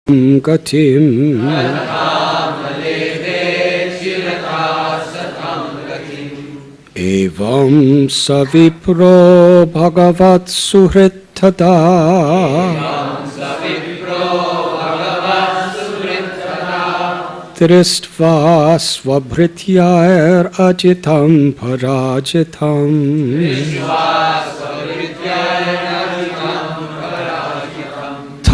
Gatim Evam Savipro Bhagavat Suhritada Tristva Svabhrityair Ajitam Parajitam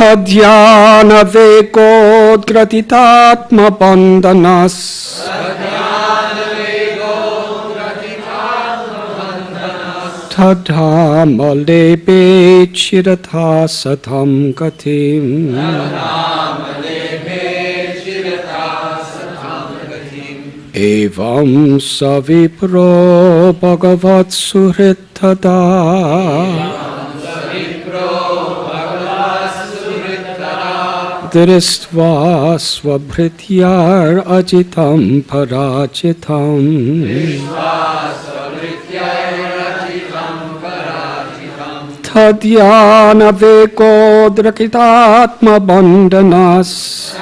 Tadhyana Vekod Gratitatma Bandhanas Tadhama Lebe Chiratha Satam Gatim Evam Savipro Bhagavat Suhritada Dristva Svabhrityar Ajitam Parajitam Tadhyana Veko Drakitatma Bandhanas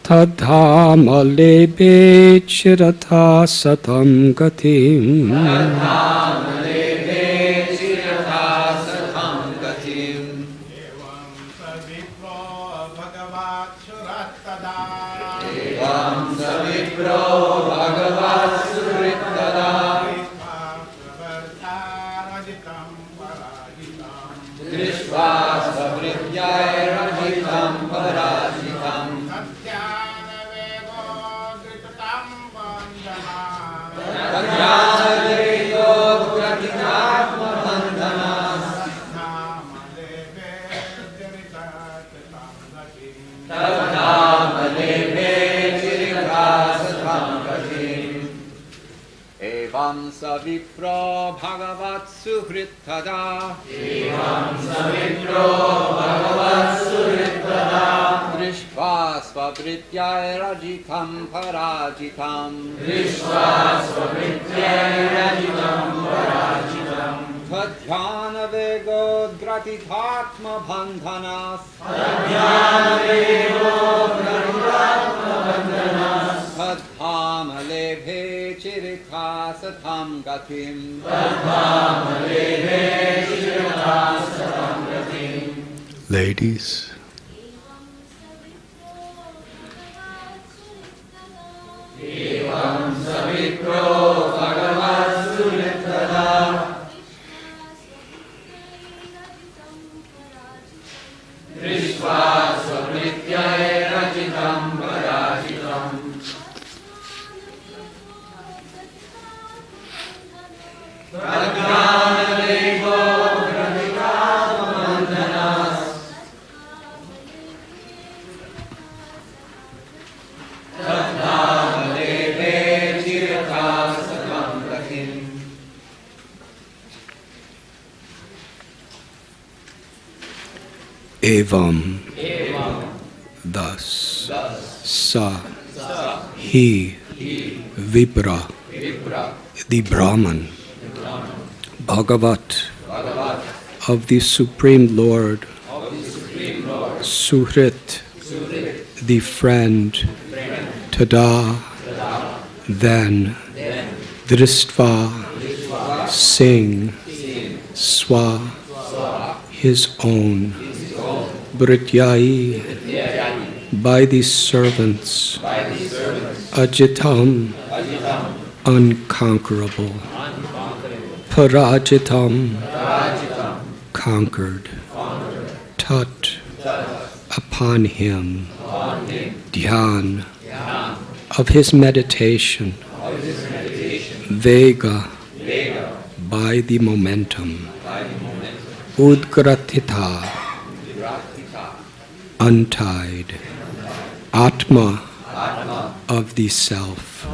Tadhama Lebe Chiratha Satam Gatim Savipro Bhagavat Suhritada Evam Savipro Bhagavat Suhritada Drishva Svabhrityai Rajitam Parajitam Drishva Svabhrityai Rajitam Parajitam Tadhyana Vego Gratitatma Bandhanas Tadhyana Vego Gratitatma Bandhanas Tadhama Lebhe Chirita Satam Gatim Tadhama Lebhe Chirita Satam Gatim. Ladies, Evam Savipro Bhagavat Suhritada Drishva Svabhrityai Rajitam Parajitam Tadhyana Vego Gratitatma Bandhanas Tadhama Lebhe Chirita Satam Gatim. Evam, thus, Sa, he, Vipra, the Brahman, Bhagavat, of the Supreme Lord, Suhrit, the friend, Tada, then, Dristva, sing, Swa, his own, Brityai, by the servants, Ajitam, unconquerable, Parajitam, conquered, Tat, upon him, Dhyan, of his meditation, Vega, by the momentum, Udgratita, untied, Atma, of the self,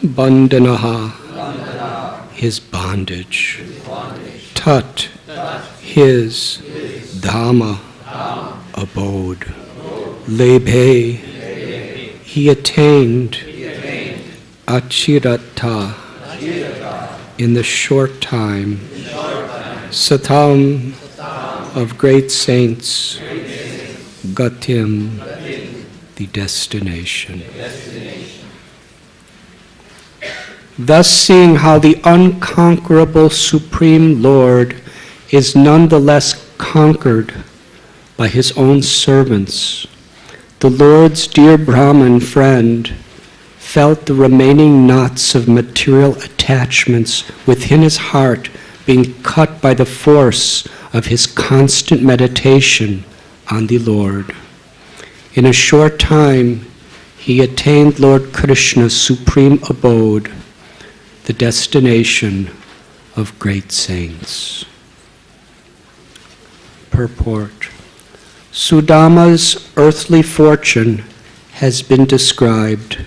Bandhanaha, his bondage, Tat, his, Dhamma, abode, Lebhe, he attained, Achirata, in the short time, Satam of great saints, Gatim, the destination. Thus seeing how the unconquerable Supreme Lord is nonetheless conquered by his own servants, the Lord's dear Brahmin friend felt the remaining knots of material attachments within his heart being cut by the force of his constant meditation on the Lord. In a short time, he attained Lord Krishna's supreme abode, the destination of great saints. Purport. Sudama's earthly fortune has been described,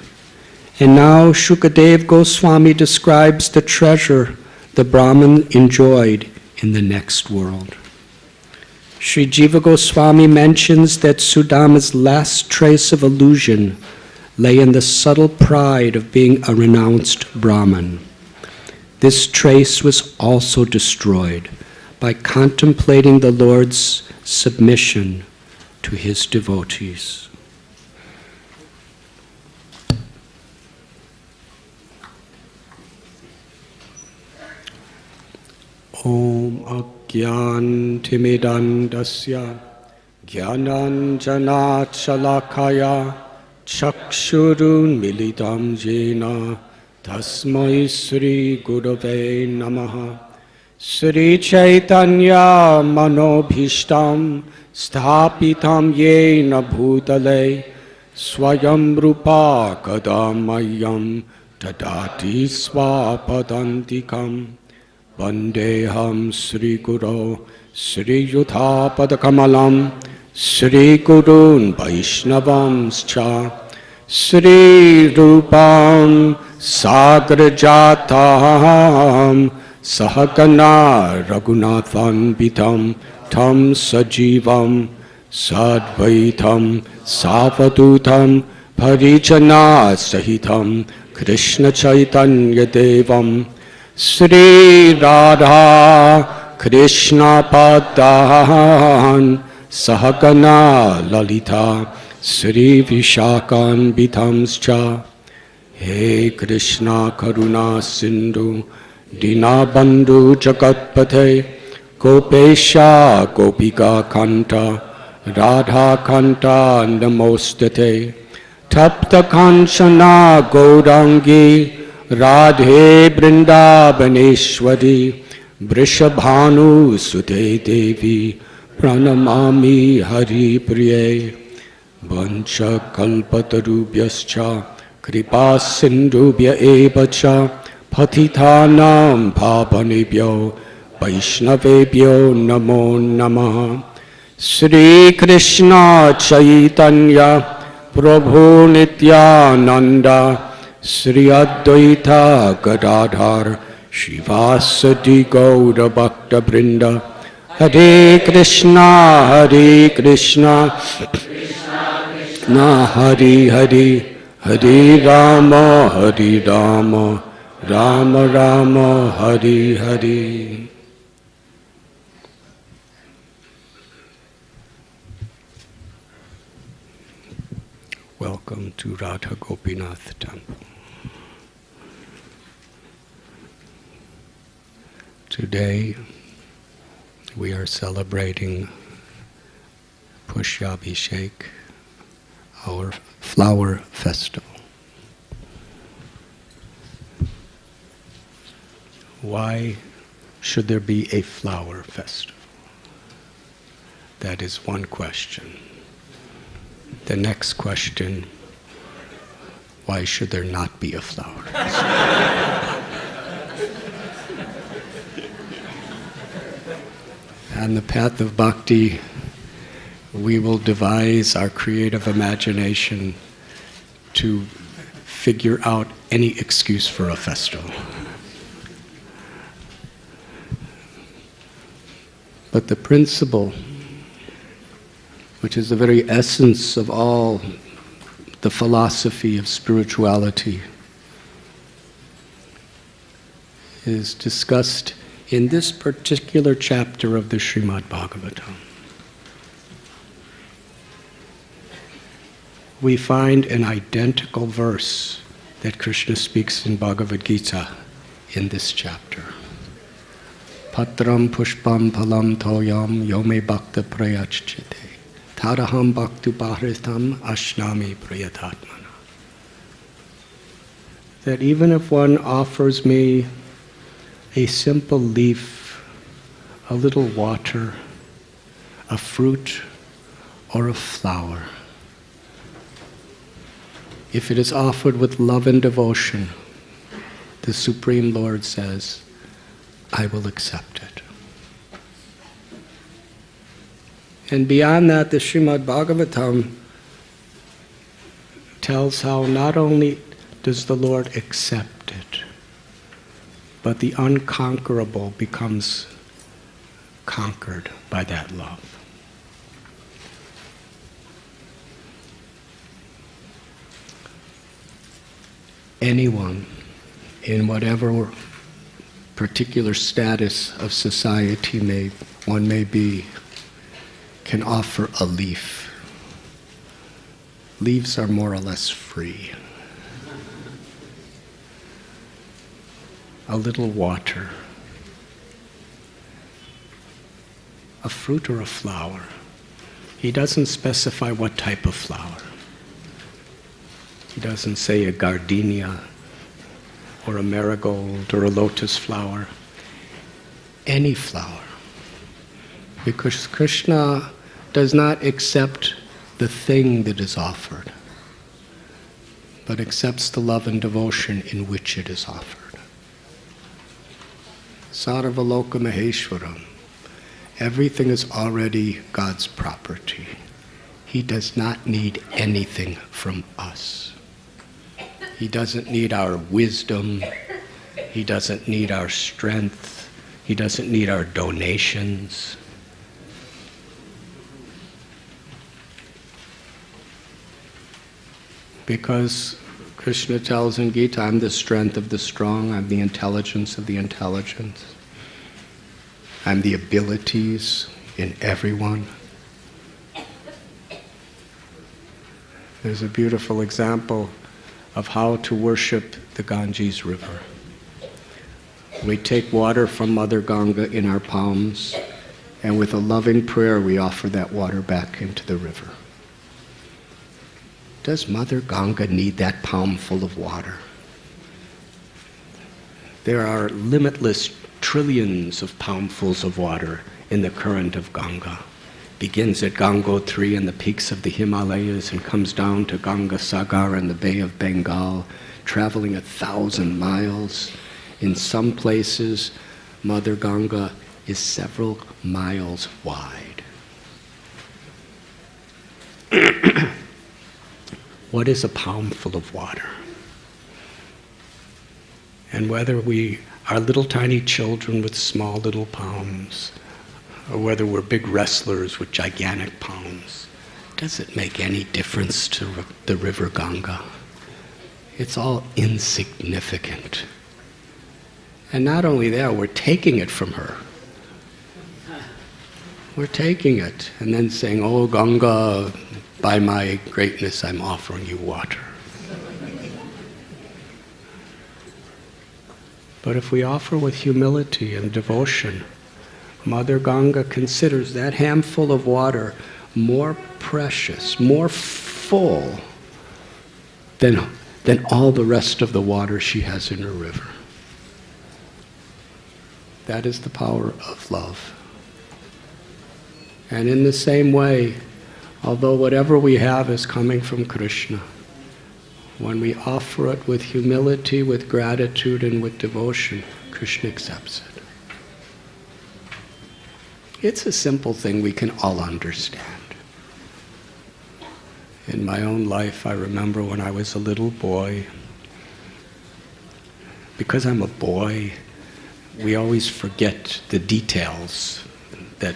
and now Shukadev Goswami describes the treasure the Brahman enjoyed in the next world. Sri Jiva Goswami mentions that Sudama's last trace of illusion lay in the subtle pride of being a renounced Brahman. This trace was also destroyed by contemplating the Lord's submission to his devotees. Om Agyantimidandasya Gyananjanat Shalakaya Chakshurun Militam Jena Tasmai Sri Gurave Namaha Sri Chaitanya Manobhishtam Sthapitam Yena Bhutale Swayam Rupa Kadamayam Tadati Swapadantikam Vandeham Sri Guru Sri Yudha Padakamalam Sri Gurun Vaishnavamscha Sri Rupam Sagrajatam Sahagana Raghunathan Vitam Tam Sajivam Sadvaitam Savadutam Parijana Sahitam Krishna Chaitanya Devam Sri Radha Krishna Padan Sahagana Lalita Sri Vishakan Vitamscha He Krishna Karuna Sindhu Dinabandhu Jagatpate Gopesha Gopika Kanta Radha Kanta Namostate Tapta Kanchana Gaurangi Radhe Vrindavaneshwari Vrishabhanu Sute Devi Pranamami Hari Priye Vancha Kalpatarubhyascha Kripa Sindhubhya Evacha Patithanam Pavanebhyo Vaishnavebhyo Namo Namaha Sri Krishna Chaitanya Prabhu Nityananda Sri Advaita Gadadhar Shivasati Gaura Bhakta Brinda Hare Krishna Krishna Hari Hari Hare Rama Rama Rama Hari Hari. Welcome to Radha Gopinath Temple. Today we are celebrating Pushpa Abhishekh, our flower festival. Why should there be a flower festival? That is one question. The next question, why should there not be a flower festival? On the path of bhakti, we will devise our creative imagination to figure out any excuse for a festival. But the principle, which is the very essence of all the philosophy of spirituality, is discussed in this particular chapter of the Srimad Bhagavatam, we find an identical verse that Krishna speaks in Bhagavad Gita in this chapter. Patram pushpam phalam toyam yome bhakta prayachchite tadaham bhaktu bharitam ashnami prayatatmana. That even if one offers me a simple leaf, a little water, a fruit, or a flower, if it is offered with love and devotion, the Supreme Lord says, I will accept it. And beyond that, the Srimad Bhagavatam tells how not only does the Lord accept it, but the unconquerable becomes conquered by that love. Anyone, in whatever particular status of society one may be, can offer a leaf. Leaves are more or less free. A little water, a fruit or a flower. He doesn't specify what type of flower. He doesn't say a gardenia or a marigold or a lotus flower. Any flower. Because Krishna does not accept the thing that is offered, but accepts the love and devotion in which it is offered. Sarvaloka Maheshwaram. Everything is already God's property. He does not need anything from us. He doesn't need our wisdom. He doesn't need our strength. He doesn't need our donations. Because Krishna tells in Gita, I'm the strength of the strong, I'm the intelligence of the intelligent, I'm the abilities in everyone. There's a beautiful example of how to worship the Ganges River. We take water from Mother Ganga in our palms, and with a loving prayer we offer that water back into the river. Does Mother Ganga need that palmful of water? There are limitless trillions of palmfuls of water in the current of Ganga. Begins at Gangotri and the peaks of the Himalayas and comes down to Ganga Sagar and the Bay of Bengal, traveling 1,000 miles. In some places, Mother Ganga is several miles wide. What is a palmful of water? And whether we are little tiny children with small little palms, or whether we're big wrestlers with gigantic palms, does it make any difference to the river Ganga? It's all insignificant. And not only that, we're taking it from her. We're taking it and then saying, oh Ganga, by my greatness I'm offering you water. But if we offer with humility and devotion, Mother Ganga considers that handful of water more precious, more full than all the rest of the water she has in her river. That is the power of love. And in the same way, although whatever we have is coming from Krishna, when we offer it with humility, with gratitude, and with devotion, Krishna accepts it. It's a simple thing we can all understand. In my own life, I remember when I was a little boy, because I'm a boy, we always forget the details that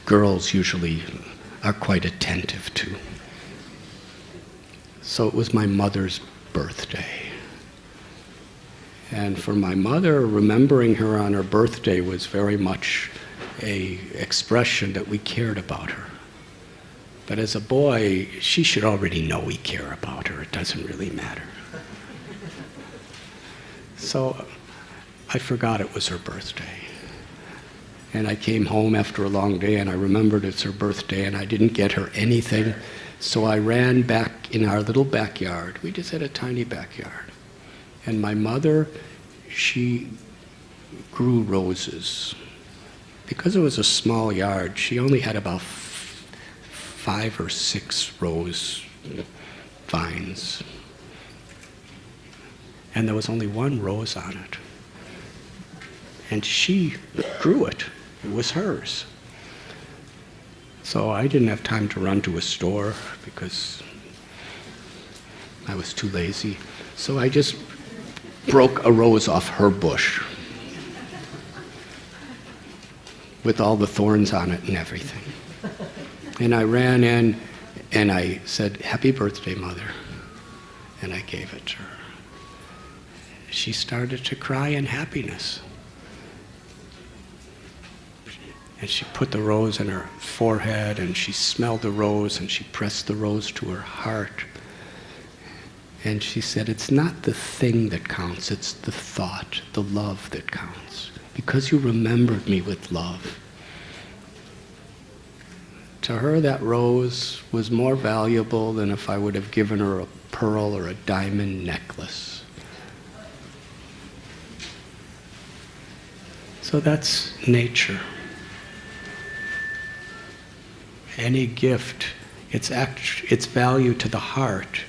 girls usually are quite attentive to. So it was my mother's birthday. And for my mother, remembering her on her birthday was very much an expression that we cared about her. But as a boy, she should already know we care about her. It doesn't really matter. So I forgot it was her birthday. And I came home after a long day and I remembered it's her birthday and I didn't get her anything. So I ran back in our little backyard. We just had a tiny backyard. And my mother, she grew roses. Because it was a small yard, she only had about 5 or 6 rose vines. And there was only one rose on it. And she grew it. It was hers. So I didn't have time to run to a store because I was too lazy. So I just broke a rose off her bush with all the thorns on it and everything. And I ran in and I said, "Happy birthday, Mother." And I gave it to her. She started to cry in happiness. And she put the rose in her forehead and she smelled the rose and she pressed the rose to her heart. And she said, "It's not the thing that counts, it's the thought, the love that counts. Because you remembered me with love." To her, that rose was more valuable than if I would have given her a pearl or a diamond necklace. So that's nature. Any gift, its value to the heart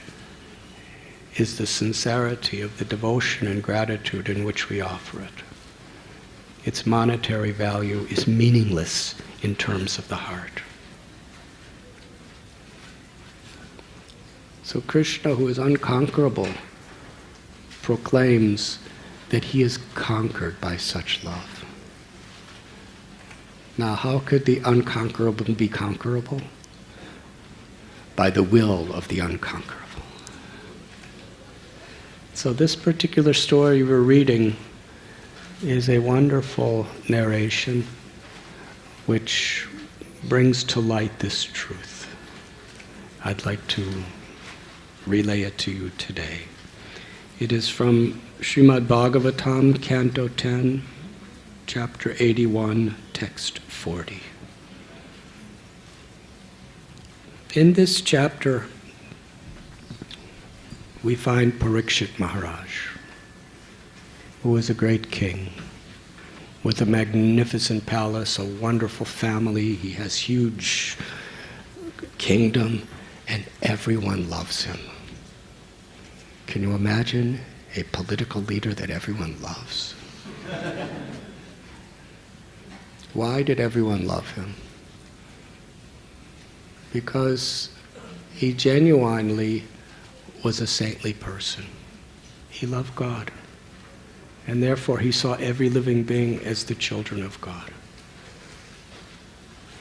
is the sincerity of the devotion and gratitude in which we offer it. Its monetary value is meaningless in terms of the heart. So Krishna, who is unconquerable, proclaims that he is conquered by such love. Now, how could the unconquerable be conquerable? By the will of the unconquerable. So this particular story we're reading is a wonderful narration which brings to light this truth. I'd like to relay it to you today. It is from Srimad Bhagavatam, Canto 10, Chapter 81, Text 40. In this chapter, we find Parikshit Maharaj, who is a great king with a magnificent palace, a wonderful family. He has huge kingdom, and everyone loves him. Can you imagine a political leader that everyone loves? Why did everyone love him? Because he genuinely was a saintly person. He loved God. And therefore he saw every living being as the children of God.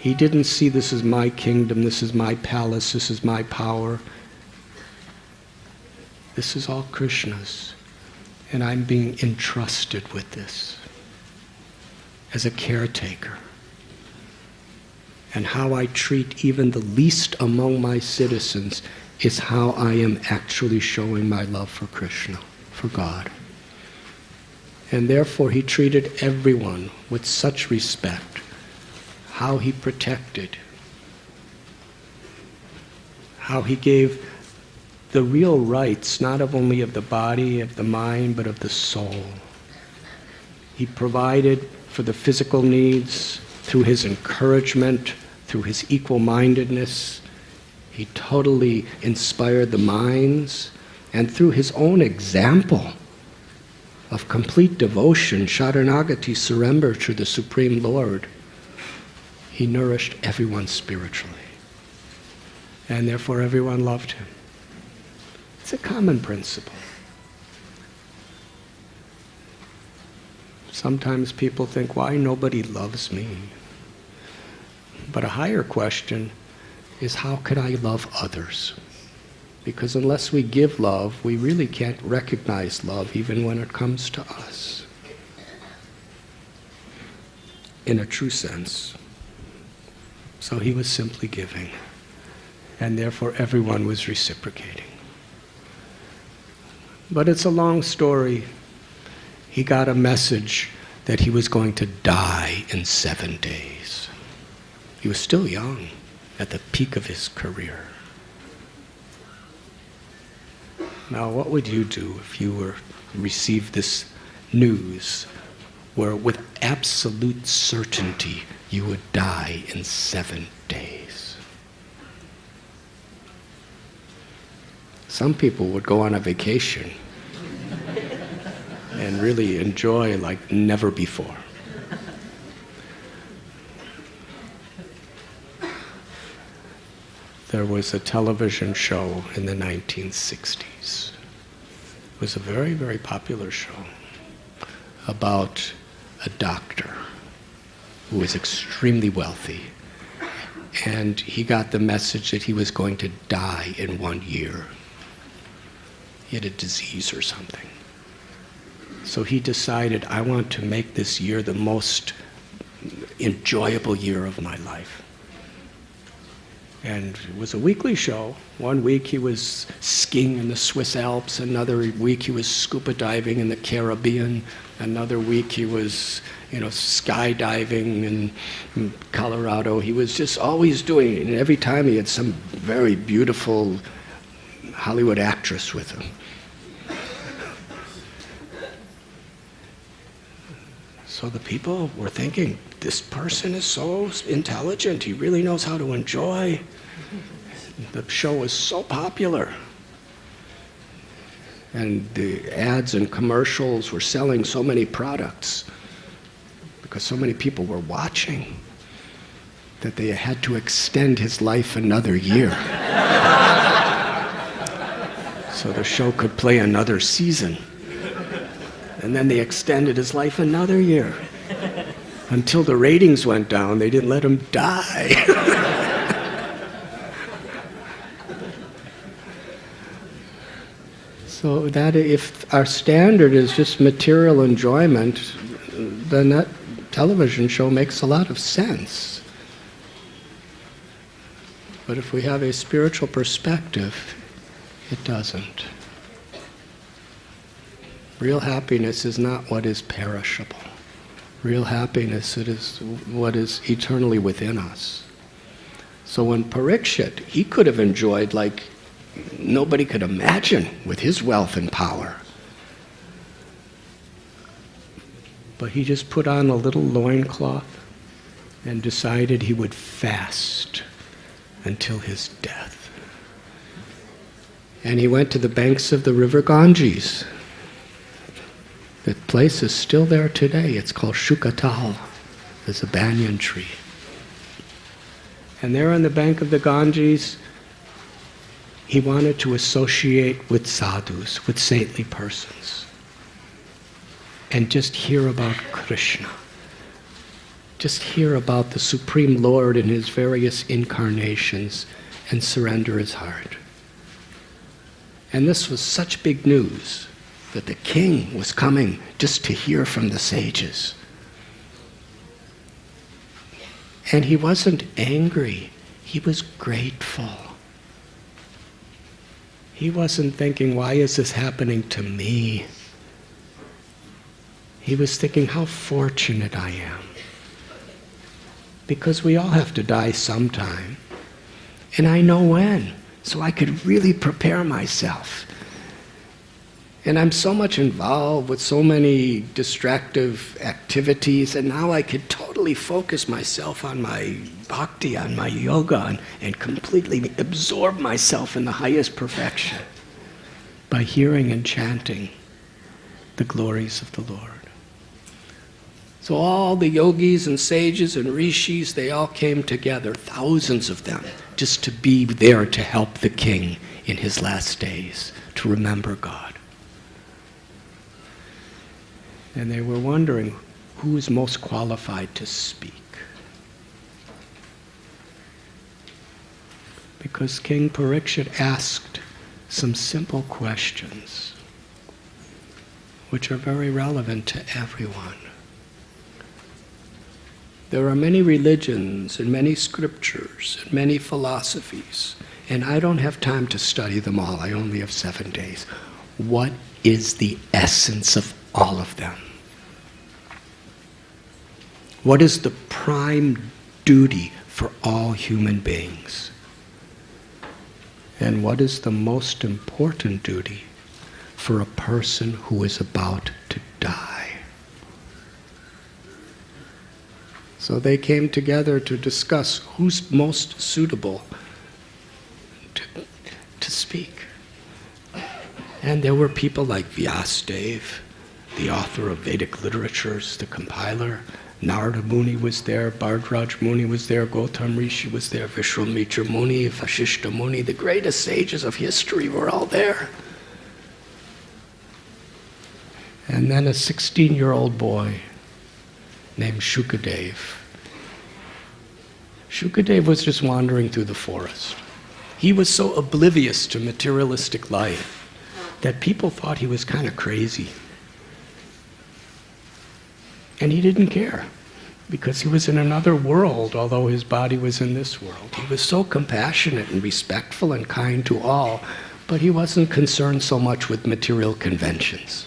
He didn't see this is my kingdom, this is my palace, this is my power. This is all Krishna's. And I'm being entrusted with this as a caretaker. And how I treat even the least among my citizens is how I am actually showing my love for Krishna, for God. And therefore he treated everyone with such respect, how he protected, how he gave the real rights, not only of the body, of the mind, but of the soul. He provided for the physical needs through his encouragement, through his equal-mindedness. He totally inspired the minds, and through his own example of complete devotion, Sharanagati, surrender to the Supreme Lord, he nourished everyone spiritually. And therefore everyone loved him. It's a common principle. Sometimes people think, why nobody loves me? But a higher question is, how could I love others? Because unless we give love, we really can't recognize love even when it comes to us. In a true sense. So he was simply giving. And therefore everyone was reciprocating. But it's a long story. He got a message that he was going to die in 7 days. He was still young, at the peak of his career. Now, what would you do if you received this news where with absolute certainty you would die in 7 days? Some people would go on a vacation and really enjoy like never before. There was a television show in the 1960s. It was a very, very popular show about a doctor who was extremely wealthy. And he got the message that he was going to die in 1 year. He had a disease or something. So he decided, I want to make this year the most enjoyable year of my life. And it was a weekly show. 1 week he was skiing in the Swiss Alps, another week he was scuba diving in the Caribbean, another week he was, skydiving in Colorado. He was just always doing it, and every time he had some very beautiful Hollywood actress with him. So the people were thinking, this person is so intelligent, he really knows how to enjoy. The show was so popular. And the ads and commercials were selling so many products because so many people were watching that they had to extend his life another year. So the show could play another season. And then they extended his life another year. Until the ratings went down, they didn't let him die. So that if our standard is just material enjoyment, then that television show makes a lot of sense. But if we have a spiritual perspective, it doesn't. Real happiness is not what is perishable. Real happiness, it is what is eternally within us. So when Parikshit, he could have enjoyed like nobody could imagine with his wealth and power. But he just put on a little loincloth and decided he would fast until his death. And he went to the banks of the river Ganges. The place is still there today. It's called Shukatal. There's a banyan tree. And there on the bank of the Ganges, he wanted to associate with sadhus, with saintly persons, and just hear about Krishna. Just hear about the Supreme Lord in his various incarnations and surrender his heart. And this was such big news that the king was coming just to hear from the sages. And he wasn't angry, he was grateful. He wasn't thinking, why is this happening to me? He was thinking, how fortunate I am. Because we all have to die sometime. And I know when, so I could really prepare myself. And I'm so much involved with so many distractive activities, and now I could totally focus myself on my bhakti, on my yoga, and completely absorb myself in the highest perfection by hearing and chanting the glories of the Lord. So all the yogis and sages and rishis, they all came together, thousands of them, just to be there to help the king in his last days, to remember God. And they were wondering, who is most qualified to speak? Because King Parikshit asked some simple questions which are very relevant to everyone. There are many religions and many scriptures and many philosophies, and I don't have time to study them all. I only have 7 days. What is the essence of all of them? What is the prime duty for all human beings? And what is the most important duty for a person who is about to die? So they came together to discuss who's most suitable to speak. And there were people like Vyasadeva, the author of Vedic literatures, the compiler. Narada Muni was there, Bhardraj Muni was there, Gautam Rishi was there, Vishwamitra Muni, Vasishta Muni, the greatest sages of history were all there. And then a 16-year-old boy named Shukadev. Shukadev was just wandering through the forest. He was so oblivious to materialistic life that people thought he was kind of crazy. And he didn't care, because he was in another world, although his body was in this world. He was so compassionate and respectful and kind to all, but he wasn't concerned so much with material conventions.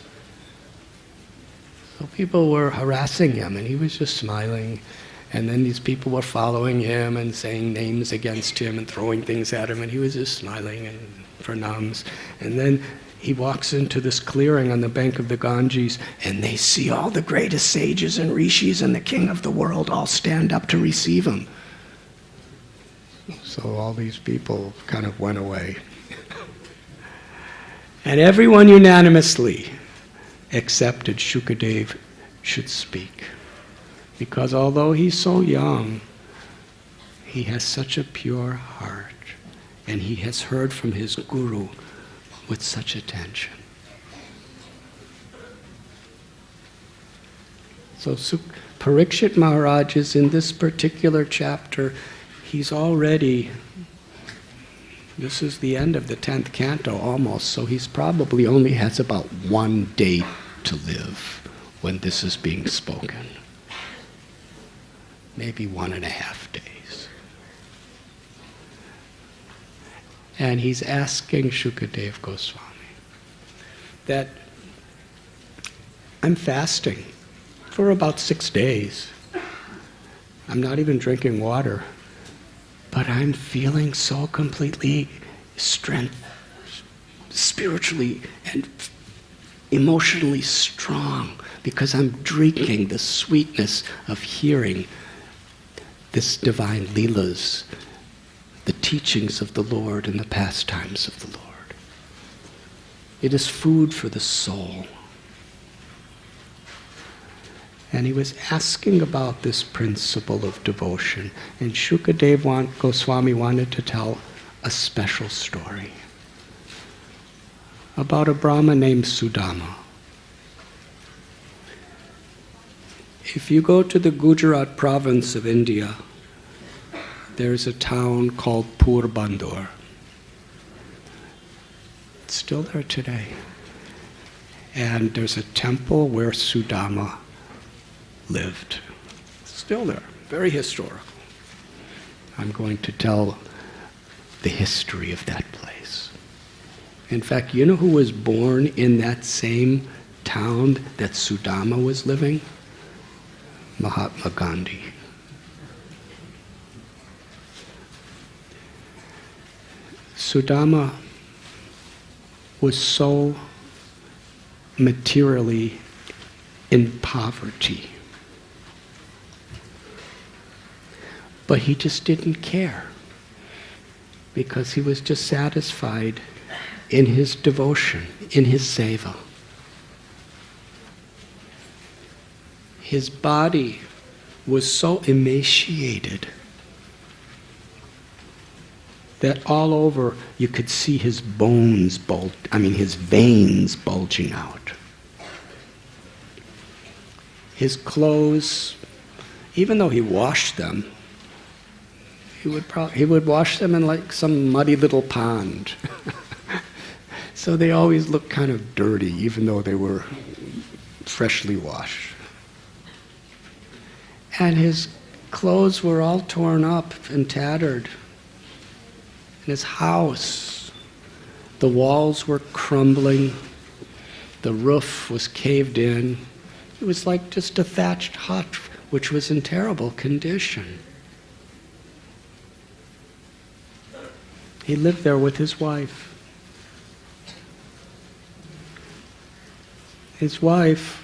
So people were harassing him, and he was just smiling. And then these people were following him and saying names against him and throwing things at him, and he was just smiling and pranams. And then he walks into this clearing on the bank of the Ganges, and they see all the greatest sages and rishis and the king of the world all stand up to receive him. So all these people kind of went away. And everyone unanimously accepted Shukadev should speak. Because although he's so young, he has such a pure heart, and he has heard from his guru with such attention. So Parikshit Maharaj is in this particular chapter, he's already, this is the end of the 10th canto almost, so he's probably only has about 1 day to live when this is being spoken. Maybe 1.5 days. And he's asking Shukadev Goswami that I'm fasting for about 6 days. I'm not even drinking water, but I'm feeling so completely spiritually and emotionally strong because I'm drinking the sweetness of hearing this divine leelas, the teachings of the Lord and the pastimes of the Lord. It is food for the soul. And he was asking about this principle of devotion, and Shukadev Goswami wanted to tell a special story about a Brahma named Sudama. If you go to the Gujarat province of India, there's a town called Porbandar. It's still there today. And there's a temple where Sudama lived. Still there, very historical. I'm going to tell the history of that place. In fact, you know who was born in that same town that Sudama was living? Mahatma Gandhi. Sudama was so materially in poverty, but he just didn't care because he was just satisfied in his devotion, in his seva. His body was so emaciated that all over you could see his bones his veins bulging out. His clothes, even though he washed them, he would wash them in like some muddy little pond. So they always looked kind of dirty, even though they were freshly washed. And his clothes were all torn up and tattered. And his house, the walls were crumbling, the roof was caved in. It was like just a thatched hut, which was in terrible condition. He lived there with his wife. His wife,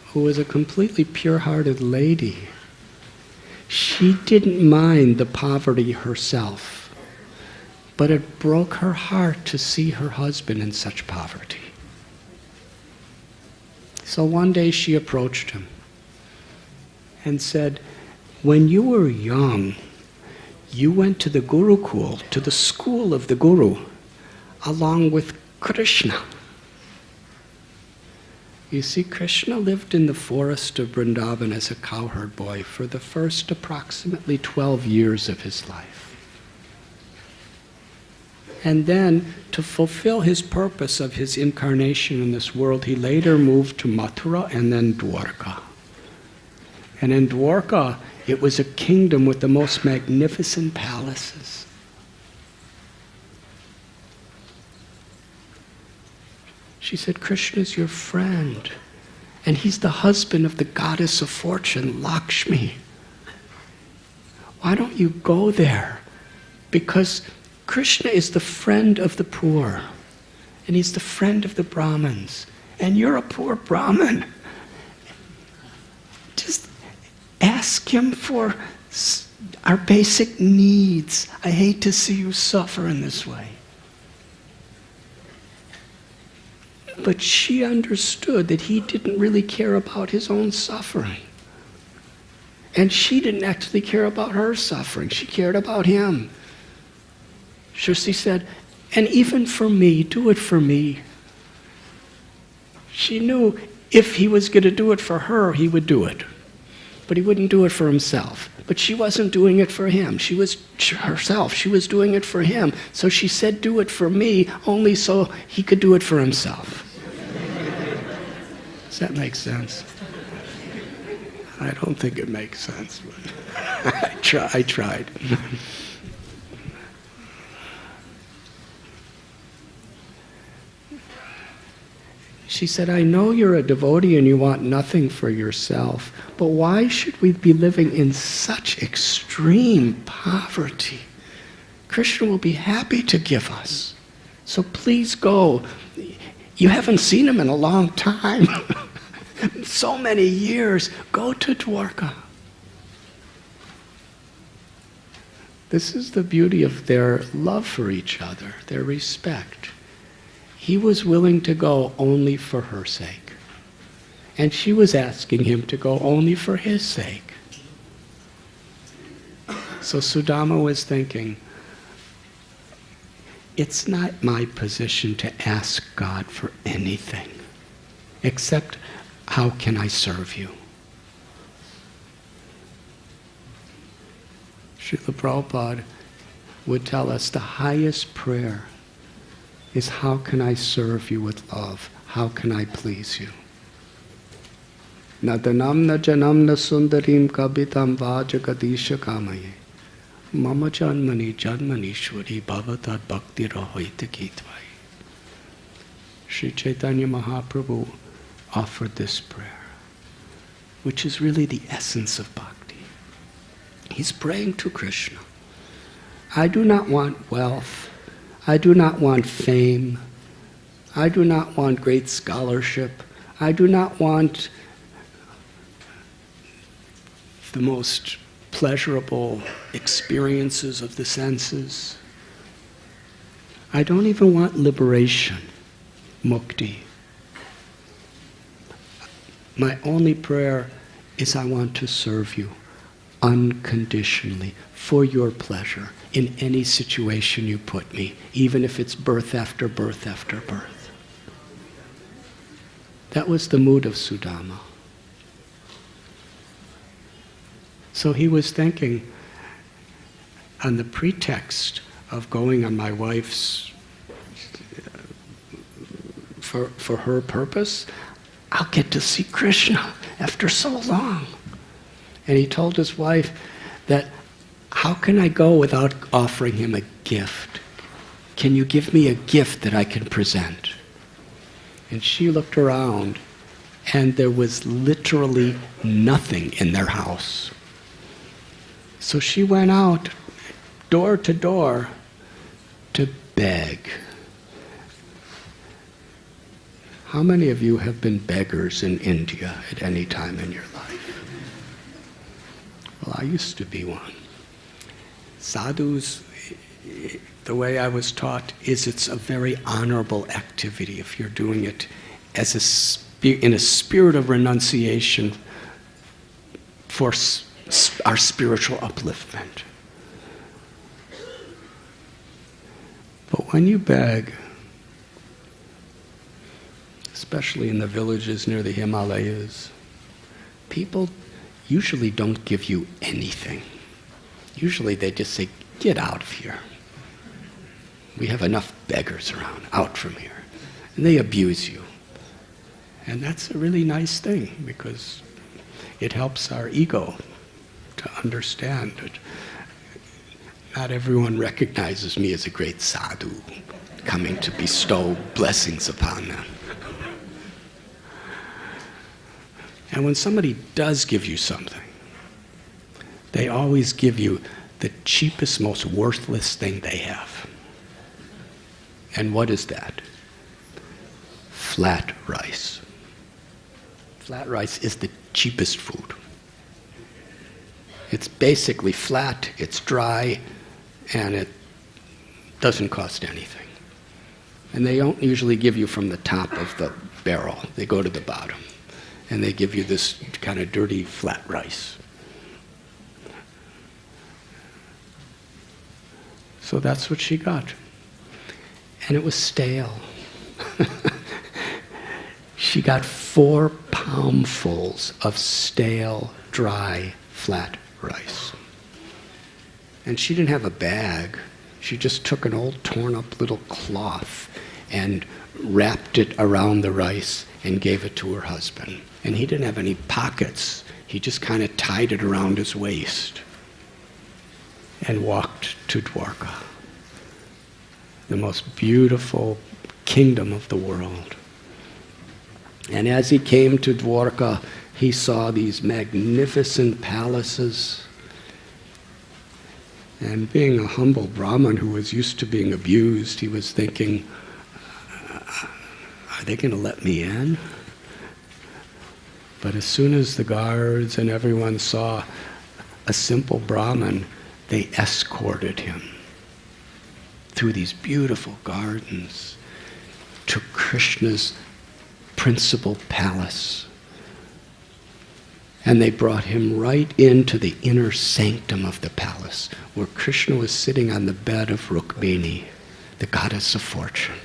who was a completely pure-hearted lady, she didn't mind the poverty herself, but it broke her heart to see her husband in such poverty. So one day she approached him and said, "When you were young, you went to the Gurukul, to the school of the Guru, along with Krishna. You see, Krishna lived in the forest of Vrindavan as a cowherd boy for the first approximately 12 years of his life. And then, to fulfill his purpose of his incarnation in this world, he later moved to Mathura and then Dwarka. And in Dwarka, it was a kingdom with the most magnificent palaces. She said, Krishna's your friend, and he's the husband of the goddess of fortune, Lakshmi. Why don't you go there? Because Krishna is the friend of the poor, and he's the friend of the Brahmins, and you're a poor Brahmin. Just ask him for our basic needs. I hate to see you suffer in this way." But she understood that he didn't really care about his own suffering. And she didn't actually care about her suffering. She cared about him. So she said, "And even for me, do it for me." She knew if he was going to do it for her, he would do it. But he wouldn't do it for himself. But she wasn't doing it for him. She was herself. She was doing it for him. So she said, "Do it for me," only so he could do it for himself. Does that make sense? I don't think it makes sense, but I tried. She said, "I know you're a devotee and you want nothing for yourself, but why should we be living in such extreme poverty? Krishna will be happy to give us. So please go. You haven't seen him in a long time. So many years. Go to Dwarka." This is the beauty of their love for each other, their respect. He was willing to go only for her sake. And she was asking him to go only for his sake. So Sudama was thinking, it's not my position to ask God for anything, except how can I serve you? Srila Prabhupada would tell us the highest prayer is, how can I serve you with love? How can I please you? Nadanam na janam na sundarim kabitam vajagadisha kamaye mama janmani janmanishwari bhavatad bhakti rahoita kitvai. Sri Chaitanya Mahaprabhu offered this prayer, which is really the essence of bhakti. He's praying to Krishna. I do not want wealth. I do not want fame. I do not want great scholarship. I do not want the most pleasurable experiences of the senses. I don't even want liberation, mukti. My only prayer is I want to serve you unconditionally for your pleasure in any situation you put me, even if it's birth after birth after birth. That was the mood of Sudama. So he was thinking, on the pretext of going on my wife's for her purpose, I'll get to see Krishna after so long. And he told his wife that, how can I go without offering him a gift? Can you give me a gift that I can present? And she looked around, and there was literally nothing in their house. So she went out door to door to beg. How many of you have been beggars in India at any time in your life? Well, I used to be one. Sadhus, the way I was taught, is it's a very honorable activity if you're doing it as in a spirit of renunciation for our spiritual upliftment. But when you beg, especially in the villages near the Himalayas, people usually don't give you anything. Usually they just say, get out of here. We have enough beggars around, out from here. And they abuse you. And that's a really nice thing, because it helps our ego to understand that not everyone recognizes me as a great sadhu coming to bestow blessings upon them. And when somebody does give you something, they always give you the cheapest, most worthless thing they have. And what is that? Flat rice. Flat rice is the cheapest food. It's basically flat, it's dry, and it doesn't cost anything. And they don't usually give you from the top of the barrel. They go to the bottom. And they give you this kind of dirty flat rice. So that's what she got. And it was stale. She got 4 palmfuls of stale, dry, flat rice. And she didn't have a bag. She just took an old torn up little cloth and wrapped it around the rice and gave it to her husband. And he didn't have any pockets. He just kind of tied it around his waist and walked to Dwarka, the most beautiful kingdom of the world. And as he came to Dwarka, he saw these magnificent palaces. And being a humble Brahmin who was used to being abused, he was thinking, are they going to let me in? But as soon as the guards and everyone saw a simple Brahmin, they escorted him through these beautiful gardens to Krishna's principal palace. And they brought him right into the inner sanctum of the palace, where Krishna was sitting on the bed of Rukmini, the goddess of fortune.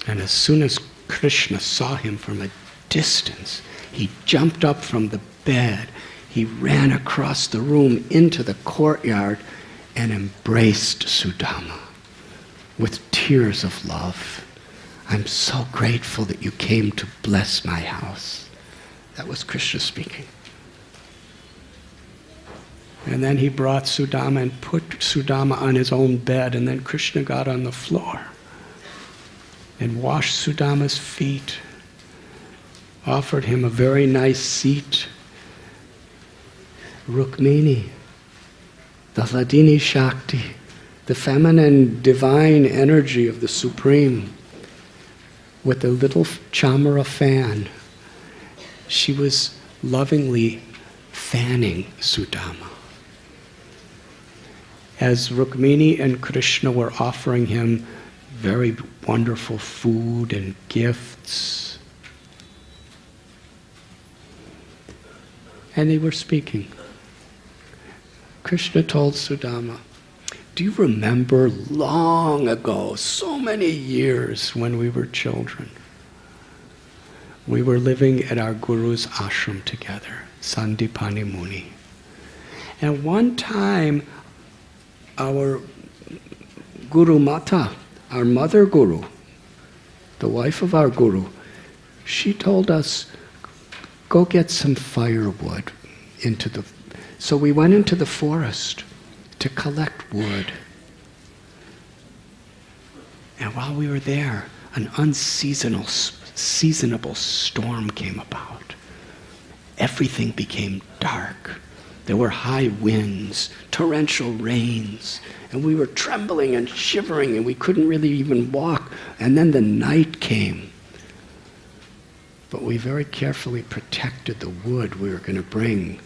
And as soon as Krishna saw him from a distance, he jumped up from the bed, he ran across the room into the courtyard and embraced Sudama with tears of love. I'm so grateful that you came to bless my house. That was Krishna speaking. And then he brought Sudama and put Sudama on his own bed, and then Krishna got on the floor and washed Sudama's feet, offered him a very nice seat. Rukmini, the Hladini Shakti, the feminine divine energy of the Supreme, with a little chamara fan, she was lovingly fanning Sudama. As Rukmini and Krishna were offering him very wonderful food and gifts, and they were speaking, Krishna told Sudama, do you remember long ago, so many years when we were children, we were living at our Guru's ashram together, Sandipani Muni. And one time, our Guru Mata, our mother Guru, the wife of our guru, she told us, go get some firewood so we went into the forest to collect wood. And while we were there, an unseasonable storm came about. Everything became dark. There were high winds, torrential rains, and we were trembling and shivering, and we couldn't really even walk. And then the night came. But we very carefully protected the wood we were going to bring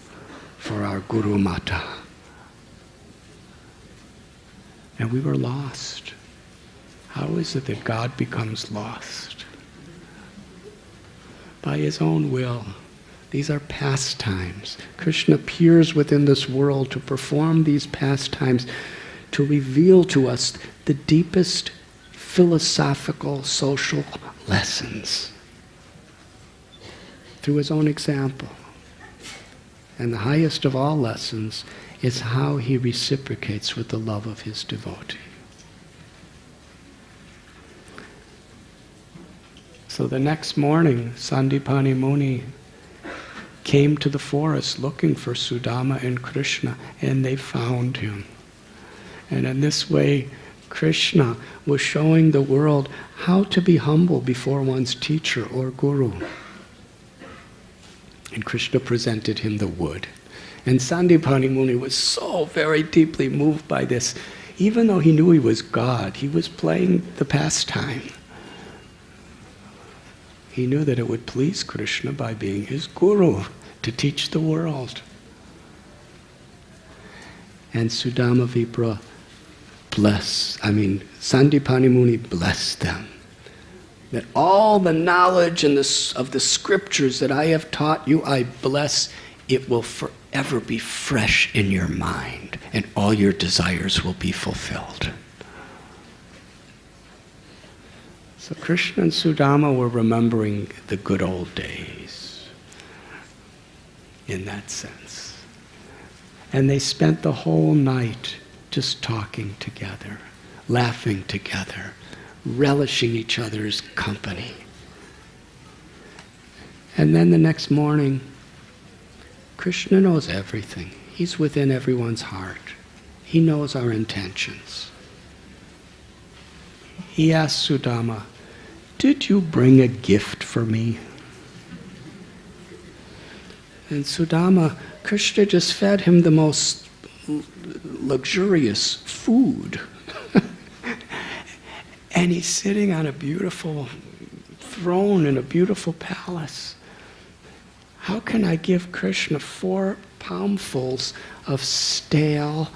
for our Guru Mata. And we were lost. How is it that God becomes lost? By his own will. These are pastimes. Krishna appears within this world to perform these pastimes, to reveal to us the deepest philosophical, social lessons through his own example. And the highest of all lessons is how he reciprocates with the love of his devotee. So the next morning, Sandipani Muni came to the forest looking for Sudama and Krishna, and they found him. And in this way, Krishna was showing the world how to be humble before one's teacher or guru. And Krishna presented him the wood. And Sandipani Muni was so very deeply moved by this. Even though he knew he was God, he was playing the pastime. He knew that it would please Krishna by being his guru to teach the world. And Sudama Vipra Sandipani Muni blessed them. That all the knowledge of the scriptures that I have taught you, I bless, it will forever be fresh in your mind, and all your desires will be fulfilled. So Krishna and Sudama were remembering the good old days in that sense. And they spent the whole night just talking together, laughing together, relishing each other's company. And then the next morning, Krishna knows everything. He's within everyone's heart. He knows our intentions. He asked Sudama, "Did you bring a gift for me?" And Sudama, Krishna just fed him the most luxurious food. And he's sitting on a beautiful throne in a beautiful palace. How can I give Krishna 4 palmfuls of stale,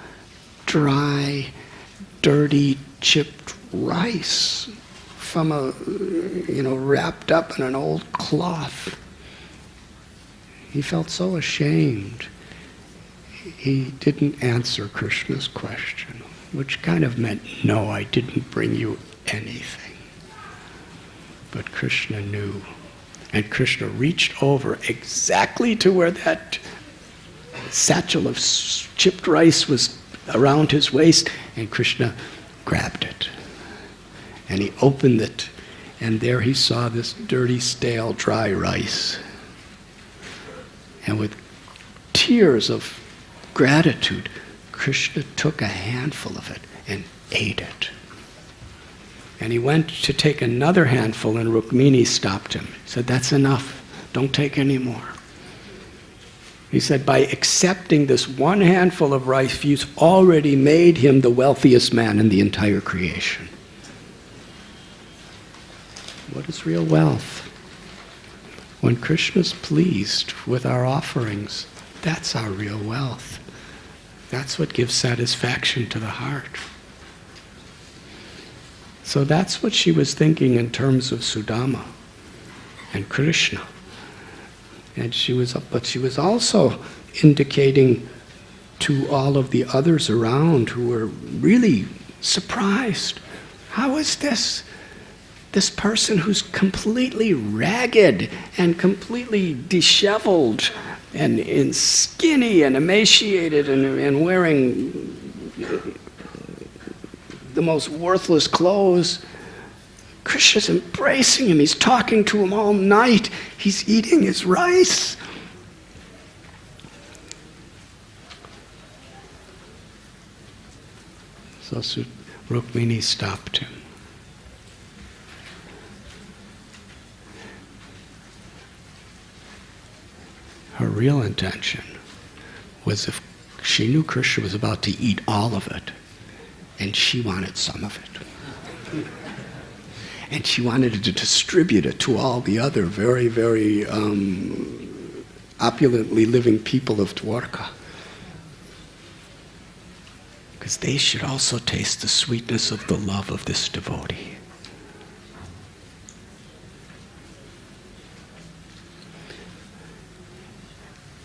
dry, dirty, chipped rice from wrapped up in an old cloth? He felt so ashamed. He didn't answer Krishna's question, which kind of meant, no, I didn't bring you anything. But Krishna knew. And Krishna reached over exactly to where that satchel of chipped rice was around his waist, and Krishna grabbed it. And he opened it, and there he saw this dirty, stale, dry rice. And with tears of gratitude, Krishna took a handful of it and ate it. And he went to take another handful, and Rukmini stopped him. He said, "That's enough. Don't take any more." He said, by accepting this one handful of rice, you've already made him the wealthiest man in the entire creation. What is real wealth? When Krishna's pleased with our offerings, that's our real wealth. That's what gives satisfaction to the heart. So that's what she was thinking in terms of Sudama and Krishna. And she was also indicating to all of the others around who were really surprised. How is this person who's completely ragged and completely disheveled and skinny and emaciated and wearing the most worthless clothes, Krishna's embracing him. He's talking to him all night. He's eating his rice. So Rukmini stopped him. Her real intention was if she knew Krishna was about to eat all of it, and she wanted some of it. And she wanted to distribute it to all the other very, very opulently living people of Dwarka. Because they should also taste the sweetness of the love of this devotee.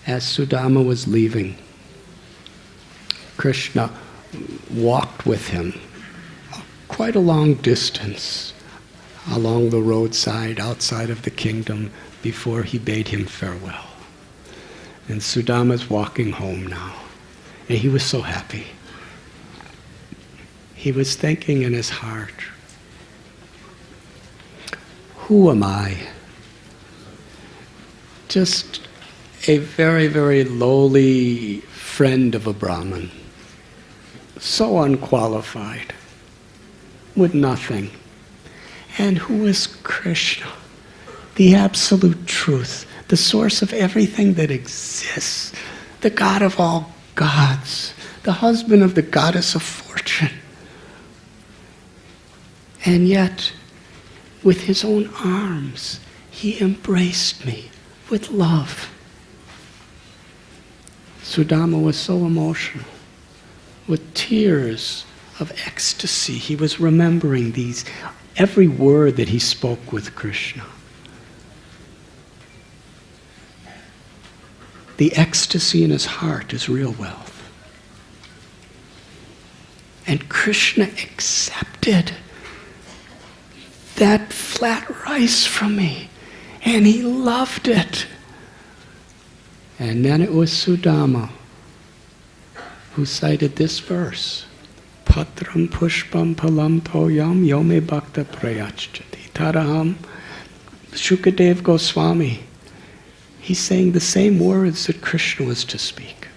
As Sudama was leaving, Krishna walked with him quite a long distance along the roadside outside of the kingdom before he bade him farewell. And Sudama's walking home now, and he was so happy. He was thinking in his heart, who am I? Just a very, very lowly friend of a Brahmin, so unqualified, with nothing. And who is Krishna? The absolute truth, the source of everything that exists, the God of all gods, the husband of the goddess of fortune. And yet, with his own arms, he embraced me with love. Sudama was so emotional. With tears of ecstasy, he was remembering every word that he spoke with Krishna. The ecstasy in his heart is real wealth. And Krishna accepted that flat rice from me, and he loved it. And then it was Sudama who cited this verse, Patram Pushpam Palam Toyam Yome Bhakta Prayachati Taraham. Shukadev Goswami, he's saying the same words that Krishna was to speak.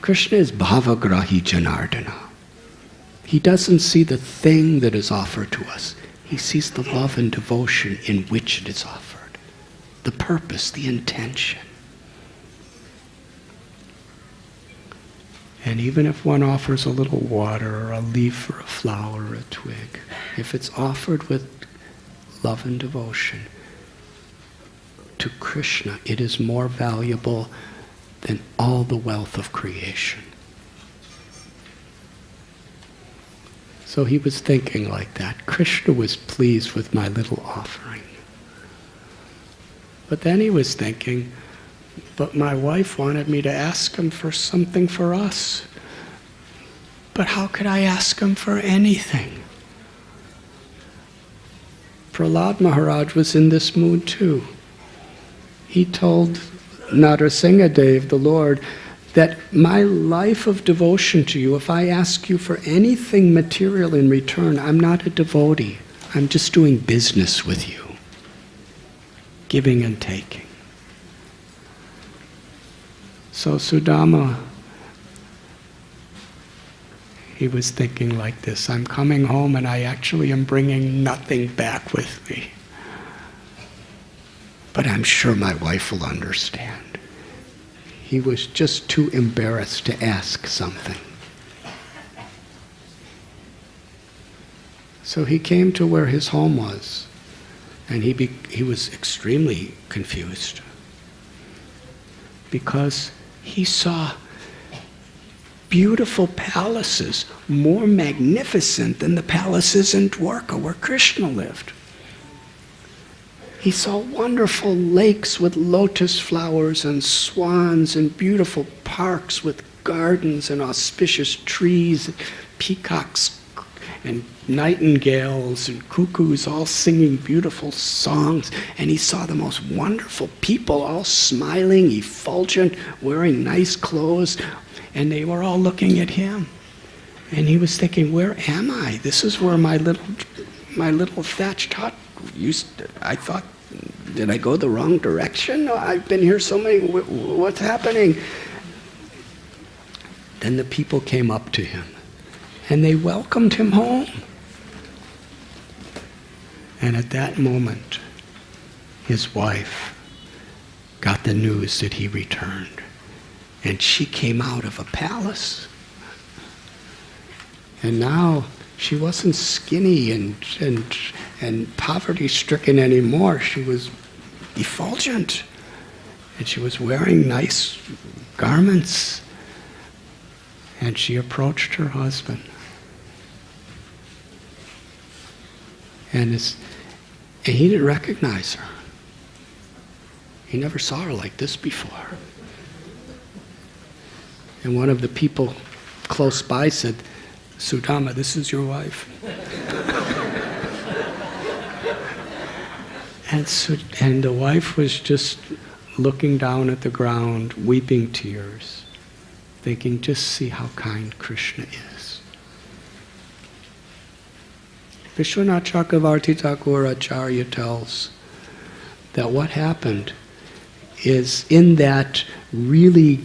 Krishna is Bhavagrahi Janardana. He doesn't see the thing that is offered to us. He sees the love and devotion in which it is offered. The purpose, the intention. And even if one offers a little water or a leaf or a flower or a twig, if it's offered with love and devotion to Krishna, it is more valuable than all the wealth of creation. So he was thinking like that. Krishna was pleased with my little offering. But then he was thinking, but my wife wanted me to ask him for something for us. But how could I ask him for anything? Prahlad Maharaj was in this mood too. He told Narsingha Dev, the Lord, that my life of devotion to you, if I ask you for anything material in return, I'm not a devotee. I'm just doing business with you. Giving and taking. So Sudama, he was thinking like this, I'm coming home and I actually am bringing nothing back with me. But I'm sure my wife will understand. He was just too embarrassed to ask something. So he came to where his home was, and he was extremely confused because he saw beautiful palaces, more magnificent than the palaces in Dwarka where Krishna lived. He saw wonderful lakes with lotus flowers and swans and beautiful parks with gardens and auspicious trees, peacocks and nightingales and cuckoos all singing beautiful songs. And he saw the most wonderful people all smiling, effulgent, wearing nice clothes, and they were all looking at him. And he was thinking, where am I? This is where my little thatched hut used to, I thought, did I go the wrong direction? No, I've been here so many, what's happening? Then the people came up to him and they welcomed him home. And at that moment, his wife got the news that he returned. And she came out of a palace. And now she wasn't skinny and poverty-stricken anymore. She was effulgent. And she was wearing nice garments. And she approached her husband. And he didn't recognize her. He never saw her like this before. And one of the people close by said, Sudama, this is your wife. And the wife was just looking down at the ground, weeping tears, thinking, just see how kind Krishna is. Vishwanath Chakravarti Thakur Acharya tells that what happened is in that really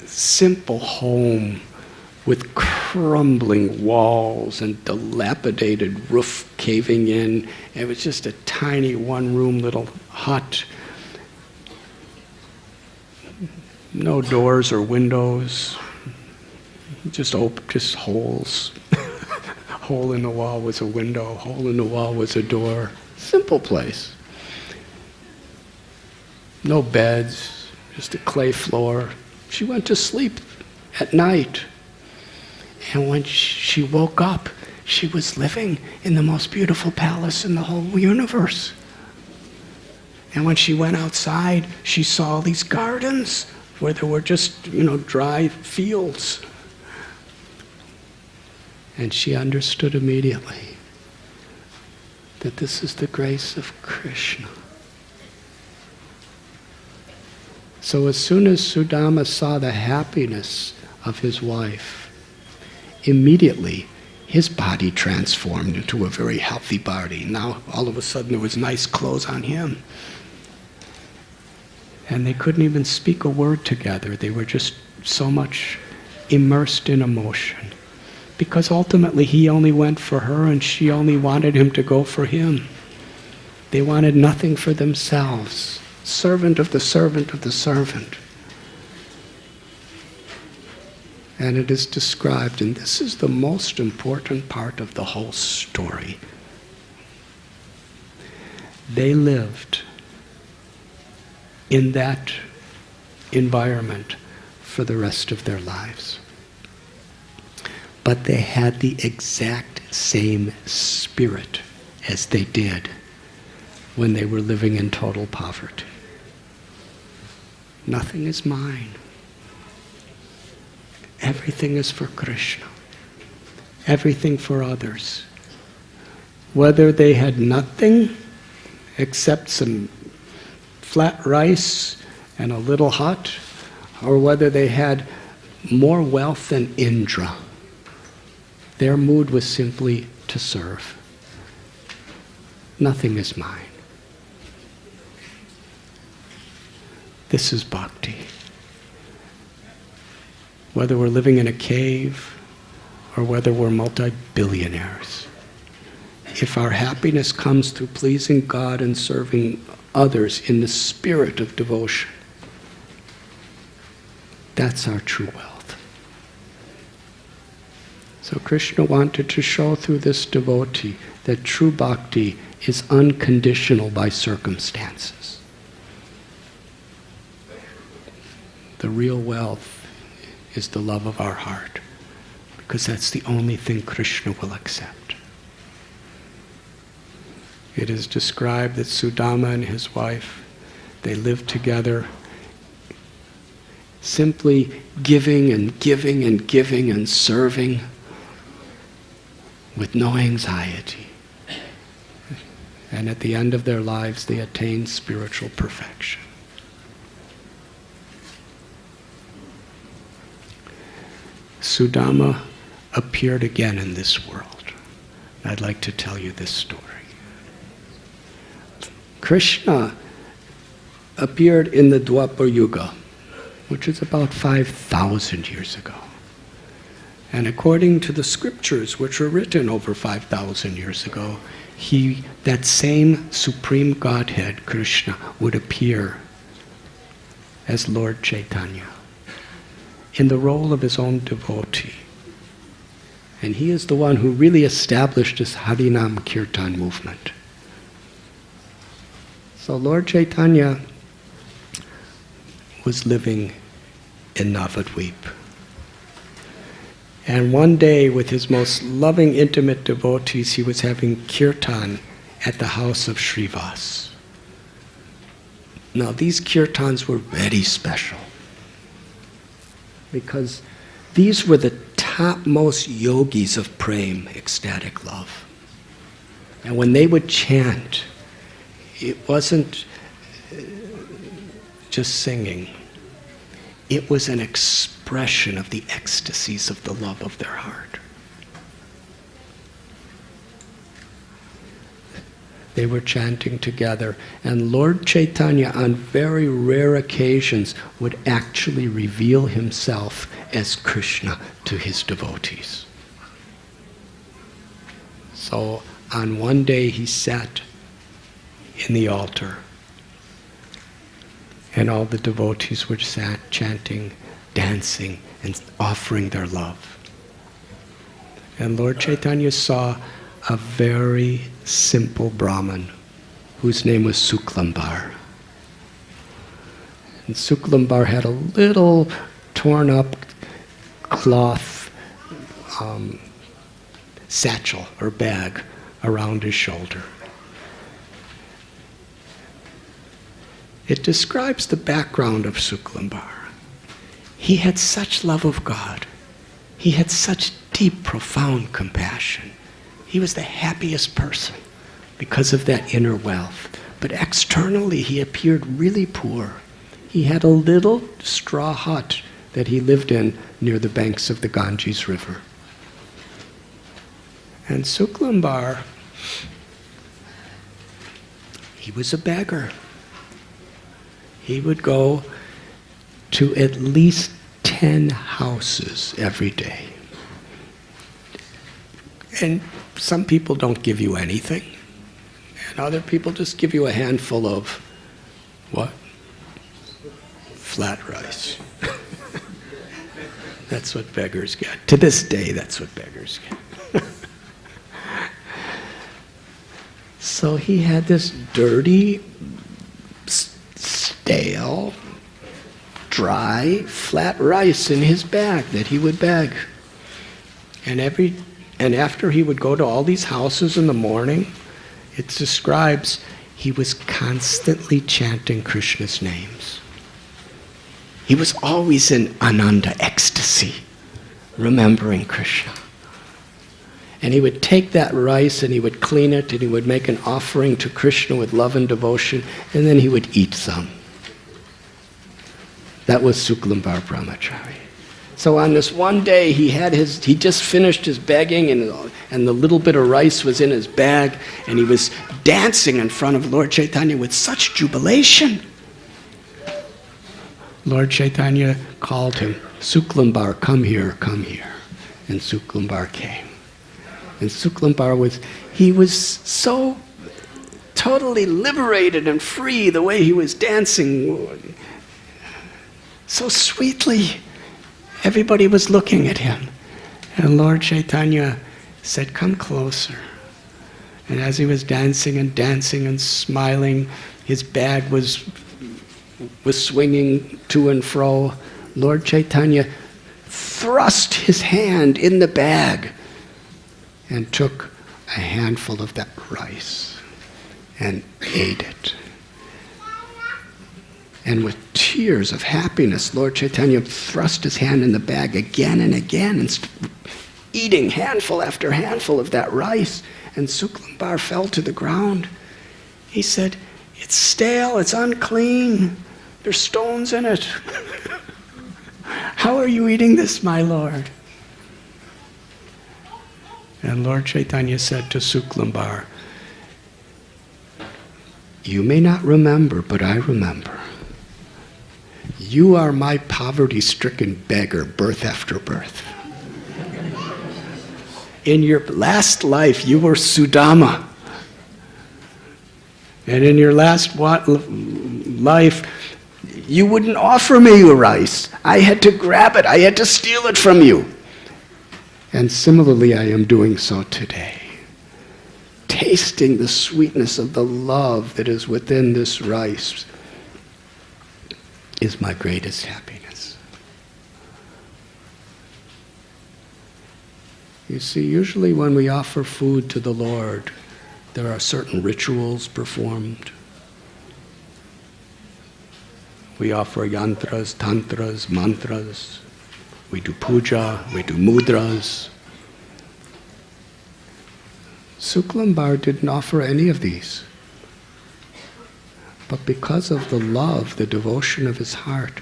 simple home with crumbling walls and dilapidated roof caving in. It was just a tiny one-room little hut. No doors or windows, just holes. Hole in the wall was a window, hole in the wall was a door. Simple place. No beds, just a clay floor. She went to sleep at night. And when she woke up, she was living in the most beautiful palace in the whole universe. And when she went outside, she saw these gardens where there were just, dry fields. And she understood immediately that this is the grace of Krishna. So as soon as Sudama saw the happiness of his wife, immediately his body transformed into a very healthy body. Now all of a sudden there was nice clothes on him. And they couldn't even speak a word together. They were just so much immersed in emotion. Because ultimately he only went for her and she only wanted him to go for him. They wanted nothing for themselves. Servant of the servant of the servant. And it is described, and this is the most important part of the whole story. They lived in that environment for the rest of their lives. But they had the exact same spirit as they did when they were living in total poverty. Nothing is mine. Everything is for Krishna. Everything for others. Whether they had nothing except some flat rice and a little hut, or whether they had more wealth than Indra, their mood was simply to serve. Nothing is mine. This is bhakti. Whether we're living in a cave or whether we're multi-billionaires, if our happiness comes through pleasing God and serving others in the spirit of devotion, that's our true wealth. So Krishna wanted to show through this devotee that true bhakti is unconditional by circumstances. The real wealth is the love of our heart, because that's the only thing Krishna will accept. It is described that Sudama and his wife, they lived together simply giving and giving and giving and serving with no anxiety. And at the end of their lives, they attained spiritual perfection. Sudama appeared again in this world. I'd like to tell you this story. Krishna appeared in the Dwapar Yuga, which is about 5,000 years ago. And according to the scriptures, which were written over 5,000 years ago, that same Supreme Godhead, Krishna, would appear as Lord Chaitanya in the role of his own devotee. And he is the one who really established this Harinam Kirtan movement. So Lord Chaitanya was living in Navadvip. And one day, with his most loving, intimate devotees, he was having kirtan at the house of Srivas. Now, these kirtans were very special because these were the topmost yogis of prem, ecstatic love. And when they would chant, it wasn't just singing. It was an expression of the ecstasies of the love of their heart. They were chanting together, and Lord Chaitanya, on very rare occasions, would actually reveal himself as Krishna to his devotees. So on one day he sat in the altar, and all the devotees were chanting, dancing, and offering their love. And Lord Chaitanya saw a very simple Brahmin whose name was Suklambar. And Suklambar had a little torn up cloth satchel or bag around his shoulder. It describes the background of Suklambar. He had such love of God. He had such deep, profound compassion. He was the happiest person because of that inner wealth. But externally, he appeared really poor. He had a little straw hut that he lived in near the banks of the Ganges River. And Suklambar, he was a beggar. He would go to at least 10 houses every day. And some people don't give you anything. And other people just give you a handful of, what? Flat rice. That's what beggars get. To this day, that's what beggars get. So he had this dirty, stale, dry, flat rice in his bag that he would beg. And after he would go to all these houses in the morning, it describes he was constantly chanting Krishna's names. He was always in Ananda, ecstasy, remembering Krishna. And he would take that rice and he would clean it and he would make an offering to Krishna with love and devotion, and then he would eat some. That was Suklambar Brahmachari. So on this one day, he just finished his begging, and the little bit of rice was in his bag, and he was dancing in front of Lord Chaitanya with such jubilation. Lord Chaitanya called him, Suklambar, come here, come here. And Suklambar came. And Suklambar was so totally liberated and free the way he was dancing, so sweetly. Everybody was looking at him. And Lord Chaitanya said, come closer. And as he was dancing and smiling, his bag was swinging to and fro. Lord Chaitanya thrust his hand in the bag and took a handful of that rice and ate it. And with tears of happiness, Lord Chaitanya thrust his hand in the bag again and again and eating handful after handful of that rice. And Suklambar fell to the ground. He said, it's stale, it's unclean, there's stones in it. How are you eating this, my Lord? And Lord Chaitanya said to Suklambar, you may not remember, but I remember. You are my poverty-stricken beggar, birth after birth. In your last life, you were Sudama. And in your last life, you wouldn't offer me your rice. I had to grab it. I had to steal it from you. And similarly, I am doing so today. Tasting the sweetness of the love that is within this rice is my greatest happiness. You see, usually when we offer food to the Lord, there are certain rituals performed. We offer yantras, tantras, mantras. We do puja, we do mudras. Suklambar didn't offer any of these. But because of the love, the devotion of his heart,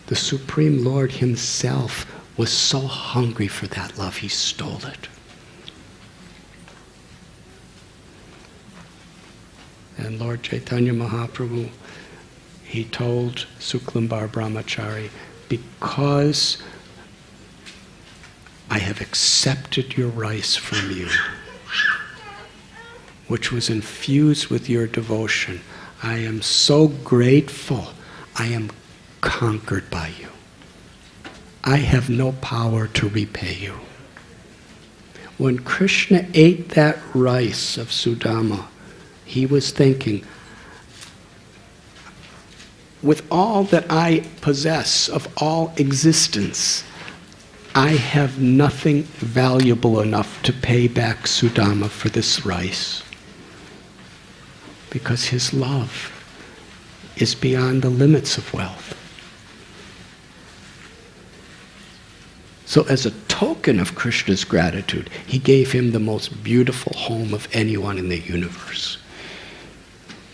the Supreme Lord himself was so hungry for that love, he stole it. And Lord Chaitanya Mahaprabhu, he told Suklambar Brahmachari, because I have accepted your rice from you, which was infused with your devotion, I am so grateful. I am conquered by you. I have no power to repay you. When Krishna ate that rice of Sudama, he was thinking, with all that I possess of all existence, I have nothing valuable enough to pay back Sudama for this rice. Because his love is beyond the limits of wealth. So as a token of Krishna's gratitude, he gave him the most beautiful home of anyone in the universe.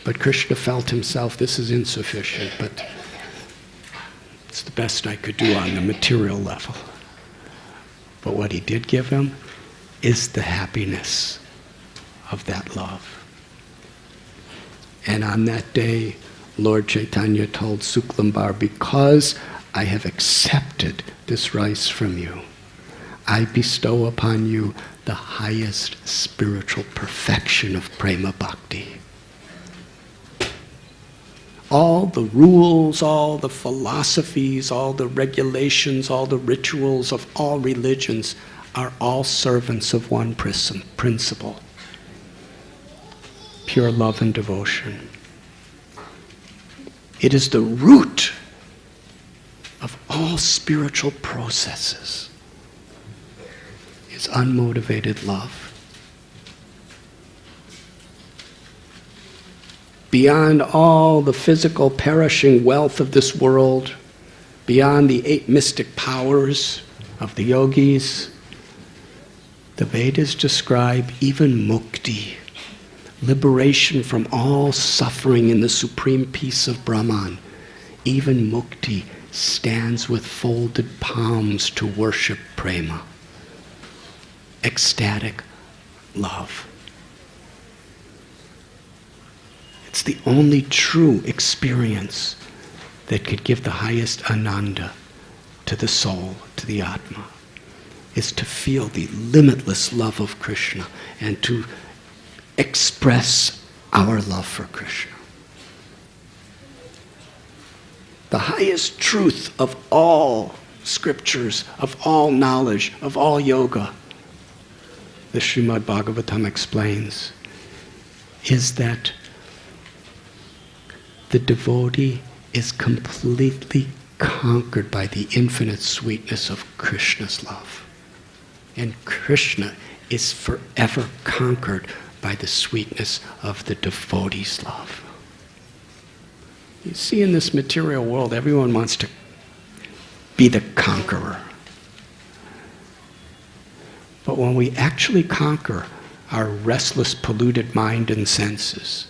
But Krishna felt himself, this is insufficient, but it's the best I could do on the material level. But what he did give him is the happiness of that love. And on that day, Lord Chaitanya told Suklambar, because I have accepted this rice from you, I bestow upon you the highest spiritual perfection of prema bhakti. All the rules, all the philosophies, all the regulations, all the rituals of all religions are all servants of one principle. Pure love and devotion. It is the root of all spiritual processes. Is unmotivated love. Beyond all the physical perishing wealth of this world, beyond the 8 mystic powers of the yogis, the Vedas describe even mukti, liberation from all suffering in the supreme peace of Brahman. Even mukti stands with folded palms to worship prema, ecstatic love. It's the only true experience that could give the highest ananda to the soul, to the Atma, is to feel the limitless love of Krishna and to express our love for Krishna. The highest truth of all scriptures, of all knowledge, of all yoga, the Srimad Bhagavatam explains, is that the devotee is completely conquered by the infinite sweetness of Krishna's love. And Krishna is forever conquered by the sweetness of the devotee's love. You see, in this material world, everyone wants to be the conqueror. But when we actually conquer our restless, polluted mind and senses,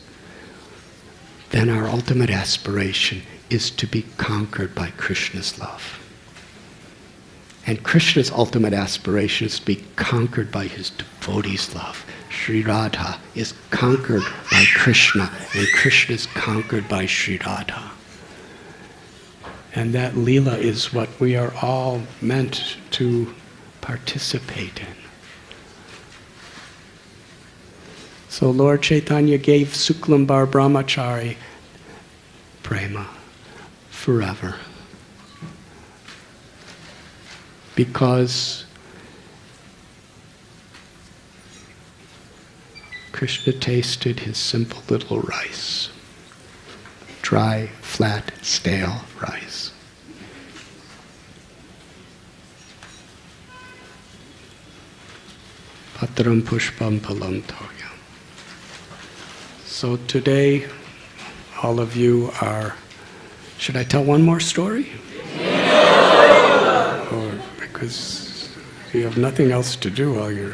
then our ultimate aspiration is to be conquered by Krishna's love. And Krishna's ultimate aspiration is to be conquered by his devotees' love. Sri Radha is conquered by Krishna, and Krishna is conquered by Sri Radha. And that Leela is what we are all meant to participate in. So Lord Chaitanya gave Suklambar Brahmachari prema forever. Because Krishna tasted his simple little rice. Dry, flat, stale rice. Patram pushpam palam toyam. So today, all of you are... Should I tell one more story? Or because you have nothing else to do while you're...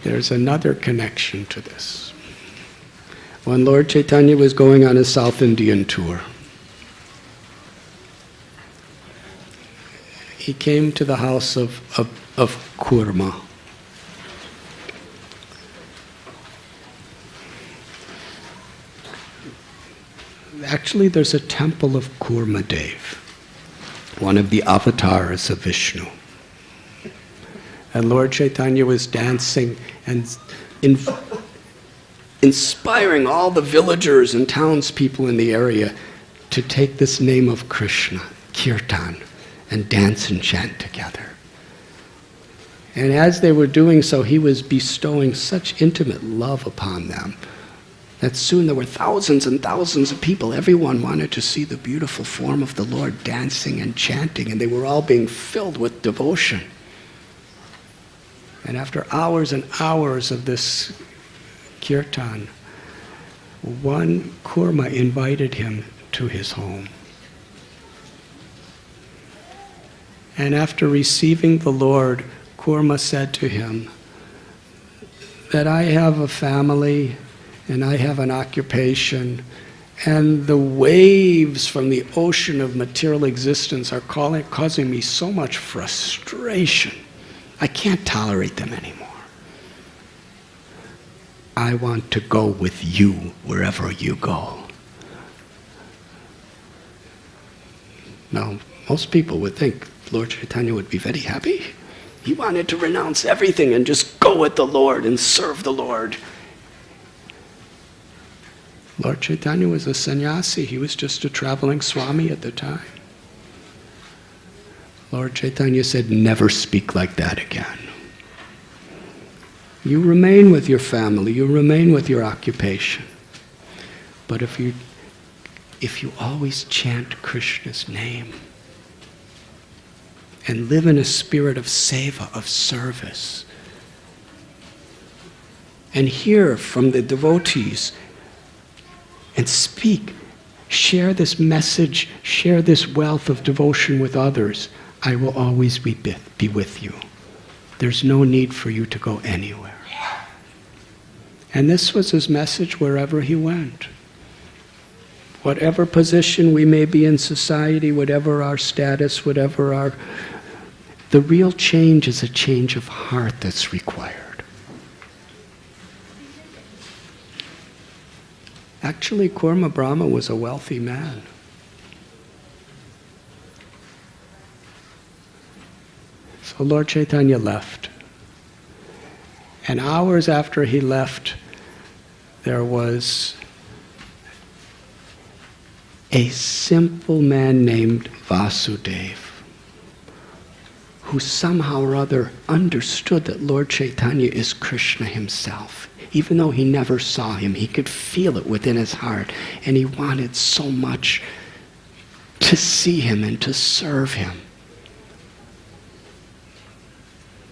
There's another connection to this. When Lord Chaitanya was going on his South Indian tour, he came to the house of Kurma. Actually, there's a temple of Kurma Dev, one of the avatars of Vishnu. And Lord Chaitanya was dancing and inspiring all the villagers and townspeople in the area to take this name of Krishna, Kirtan, and dance and chant together. And as they were doing so, he was bestowing such intimate love upon them that soon there were thousands and thousands of people. Everyone wanted to see the beautiful form of the Lord dancing and chanting, and they were all being filled with devotion. And after hours and hours of this kirtan, one Kurma invited him to his home. And after receiving the Lord, Kurma said to him that I have a family and I have an occupation, and the waves from the ocean of material existence are causing me so much frustration. I can't tolerate them anymore. I want to go with you wherever you go. Now, most people would think Lord Chaitanya would be very happy. He wanted to renounce everything and just go with the Lord and serve the Lord. Lord Chaitanya was a sannyasi. He was just a traveling Swami at the time. Lord Chaitanya said, never speak like that again. You remain with your family, you remain with your occupation. But if you always chant Krishna's name and live in a spirit of seva, of service, and hear from the devotees and speak, share this message, share this wealth of devotion with others, I will always be with you. There's no need for you to go anywhere. And this was his message wherever he went. Whatever position we may be in society, whatever our status, the real change is a change of heart that's required. Actually, Kurma Brahma was a wealthy man. So Lord Chaitanya left. And hours after he left, there was a simple man named Vasudeva, who somehow or other understood that Lord Chaitanya is Krishna himself. Even though he never saw him, he could feel it within his heart, and he wanted so much to see him and to serve him.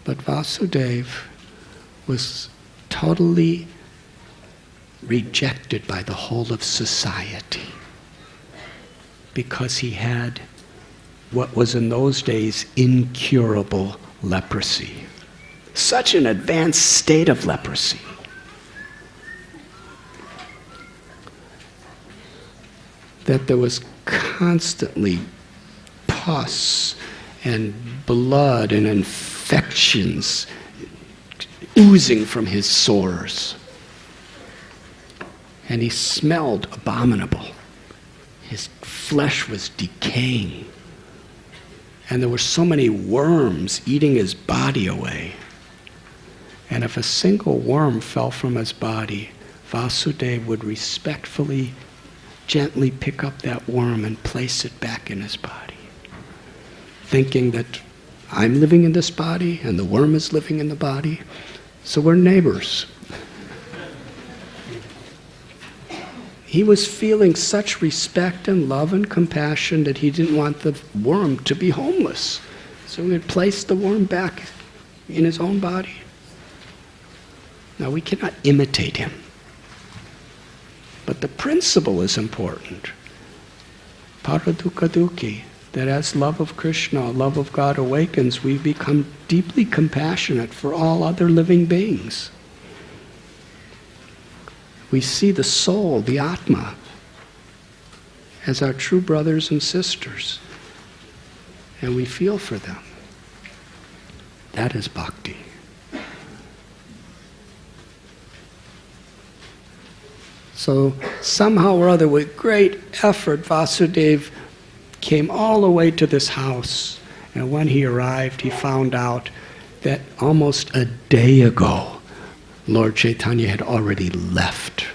But Vasudeva was totally rejected by the whole of society because he had what was in those days incurable leprosy. Such an advanced state of leprosy. That there was constantly pus and blood and infections oozing from his sores. And he smelled abominable. His flesh was decaying. And there were so many worms eating his body away. And if a single worm fell from his body, Vasudeva would respectfully, gently pick up that worm and place it back in his body, thinking that I'm living in this body and the worm is living in the body, so we're neighbors. He was feeling such respect and love and compassion that he didn't want the worm to be homeless. So he would place the worm back in his own body. Now we cannot imitate him. But the principle is important. Paradukkaduki, that as love of Krishna, love of God awakens, we become deeply compassionate for all other living beings. We see the soul, the Atma, as our true brothers and sisters, and we feel for them. That is bhakti. So somehow or other, with great effort, Vasudeva came all the way to this house. And when he arrived, he found out that almost a day ago, Lord Chaitanya had already left.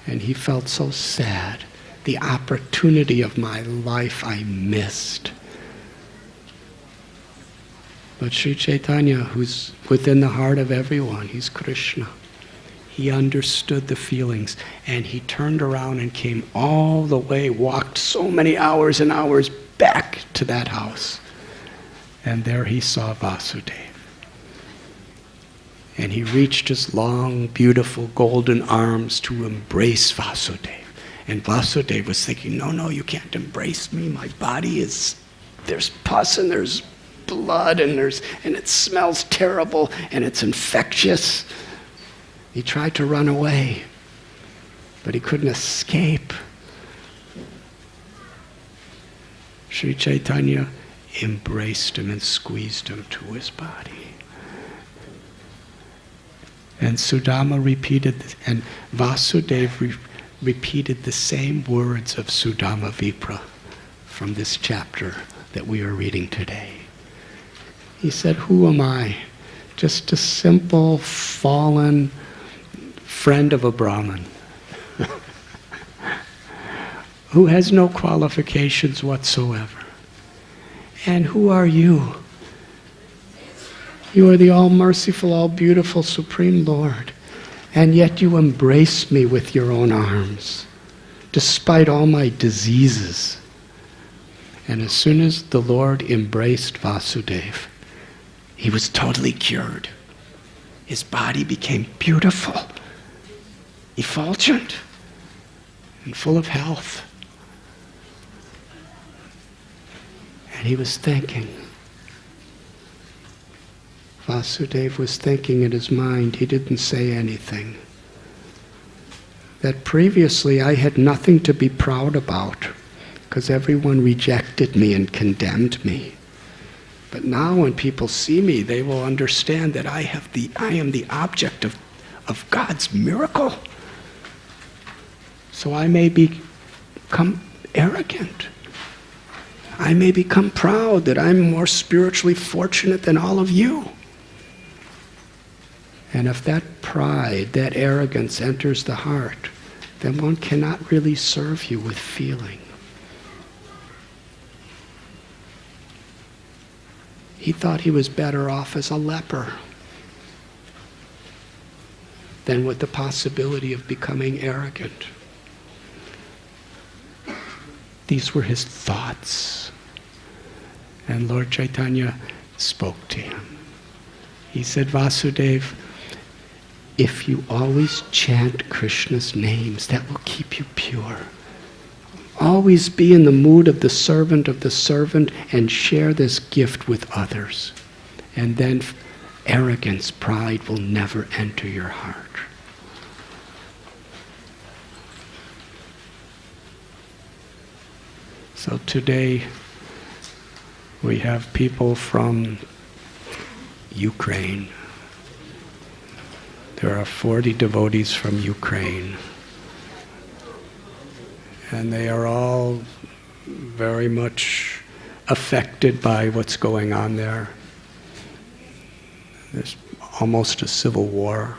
And he felt so sad. The opportunity of my life I missed. But Sri Chaitanya, who's within the heart of everyone, he's Krishna. He understood the feelings, and he turned around and came all the way, walked so many hours and hours back to that house. And there he saw Vasudeva. And he reached his long, beautiful, golden arms to embrace Vasudeva. And Vasudeva was thinking, no, you can't embrace me. My body there's pus and there's blood and it smells terrible and it's infectious. He tried to run away, but he couldn't escape. Sri Chaitanya embraced him and squeezed him to his body. And Sudama repeated this, and Vasudeva repeated the same words of Sudama Vipra from this chapter that we are reading today. He said, who am I? Just a simple, fallen friend of a Brahmin who has no qualifications whatsoever. And who are you? You are the all-merciful, all-beautiful Supreme Lord, and yet you embrace me with your own arms, despite all my diseases. And as soon as the Lord embraced Vasudeva, he was totally cured. His body became beautiful, effulgent, and full of health. And he was thinking, Vasudeva was thinking in his mind, he didn't say anything, that previously I had nothing to be proud about because everyone rejected me and condemned me. But now when people see me, they will understand that I am the object of God's miracle. So I may become arrogant. I may become proud that I'm more spiritually fortunate than all of you. And if that pride, that arrogance enters the heart, then one cannot really serve you with feeling. He thought he was better off as a leper than with the possibility of becoming arrogant. These were his thoughts. And Lord Chaitanya spoke to him. He said, Vasudeva, if you always chant Krishna's names, that will keep you pure. Always be in the mood of the servant and share this gift with others. And then arrogance, pride will never enter your heart. So today We have people from Ukraine. There are 40 devotees from Ukraine. And they are all very much affected by what's going on there. There's almost a civil war.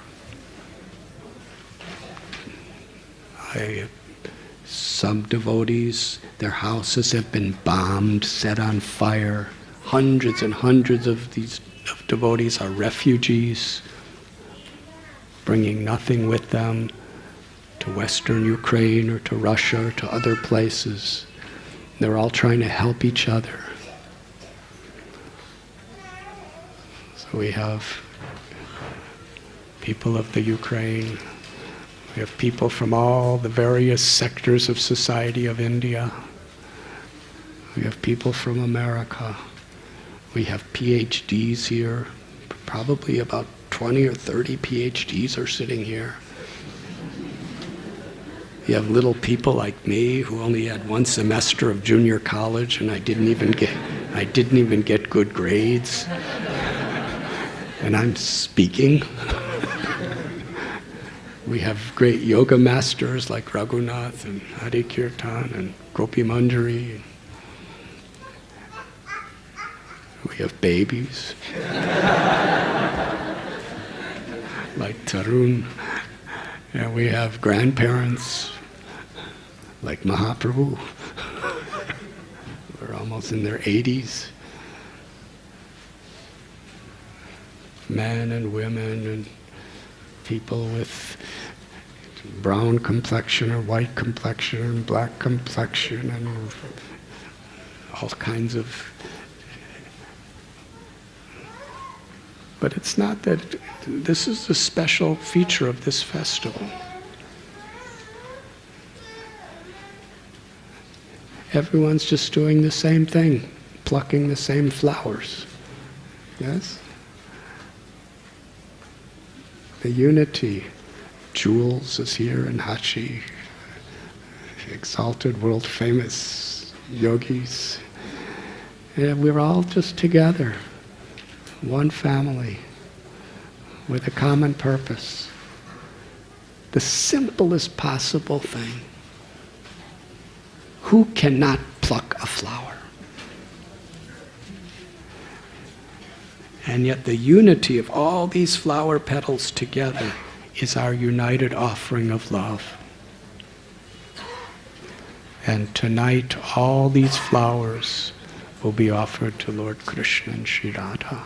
Some devotees, their houses have been bombed, set on fire. Hundreds and hundreds of these devotees are refugees, bringing nothing with them to Western Ukraine or to Russia or to other places. They're all trying to help each other. So we have people of the Ukraine. We have people from all the various sectors of society of India. We have people from America. We have PhDs here. Probably about 20 or 30 PhDs are sitting here. You have little people like me who only had one semester of junior college, and I didn't even get good grades. And I'm speaking. We have great yoga masters like Raghunath and Hare Kirtan and Gopi Manjari. We have babies like Tarun. And we have grandparents like Mahaprabhu. We're almost in their 80s. Men and women and people with brown complexion or white complexion and black complexion and all kinds of... But it's not that... This is the special feature of this festival. Everyone's just doing the same thing, plucking the same flowers. Yes? The unity. Jules is here and Hachi, exalted, world-famous yogis. And we're all just together, one family, with a common purpose. The simplest possible thing. Who cannot pluck a flower? And yet the unity of all these flower petals together is our united offering of love. And tonight all these flowers will be offered to Lord Krishna and Sri Radha.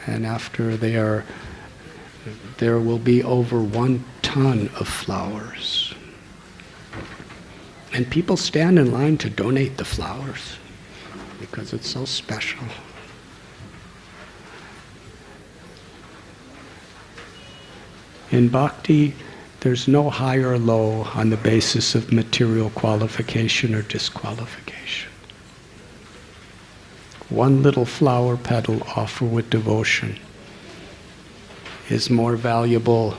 And after there will be over 1 ton of flowers. And people stand in line to donate the flowers because it's so special. In bhakti, there's no high or low on the basis of material qualification or disqualification. One little flower petal offered with devotion is more valuable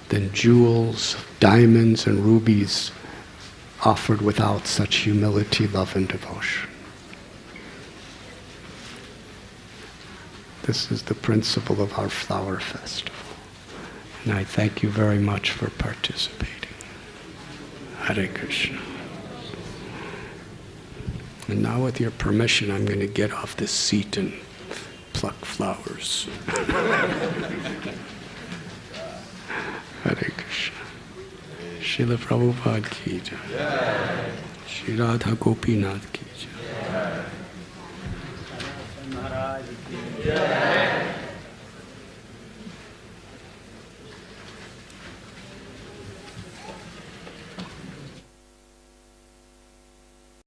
than jewels, diamonds, and rubies offered without such humility, love, and devotion. This is the principle of our flower festival. And I thank you very much for participating. Hare Krishna. And now with your permission, I'm going to get off this seat and pluck flowers. Hare Krishna. Srila Prabhupada ki jai. Shri Radha Gopinath ki jai. Maharaj ki jai.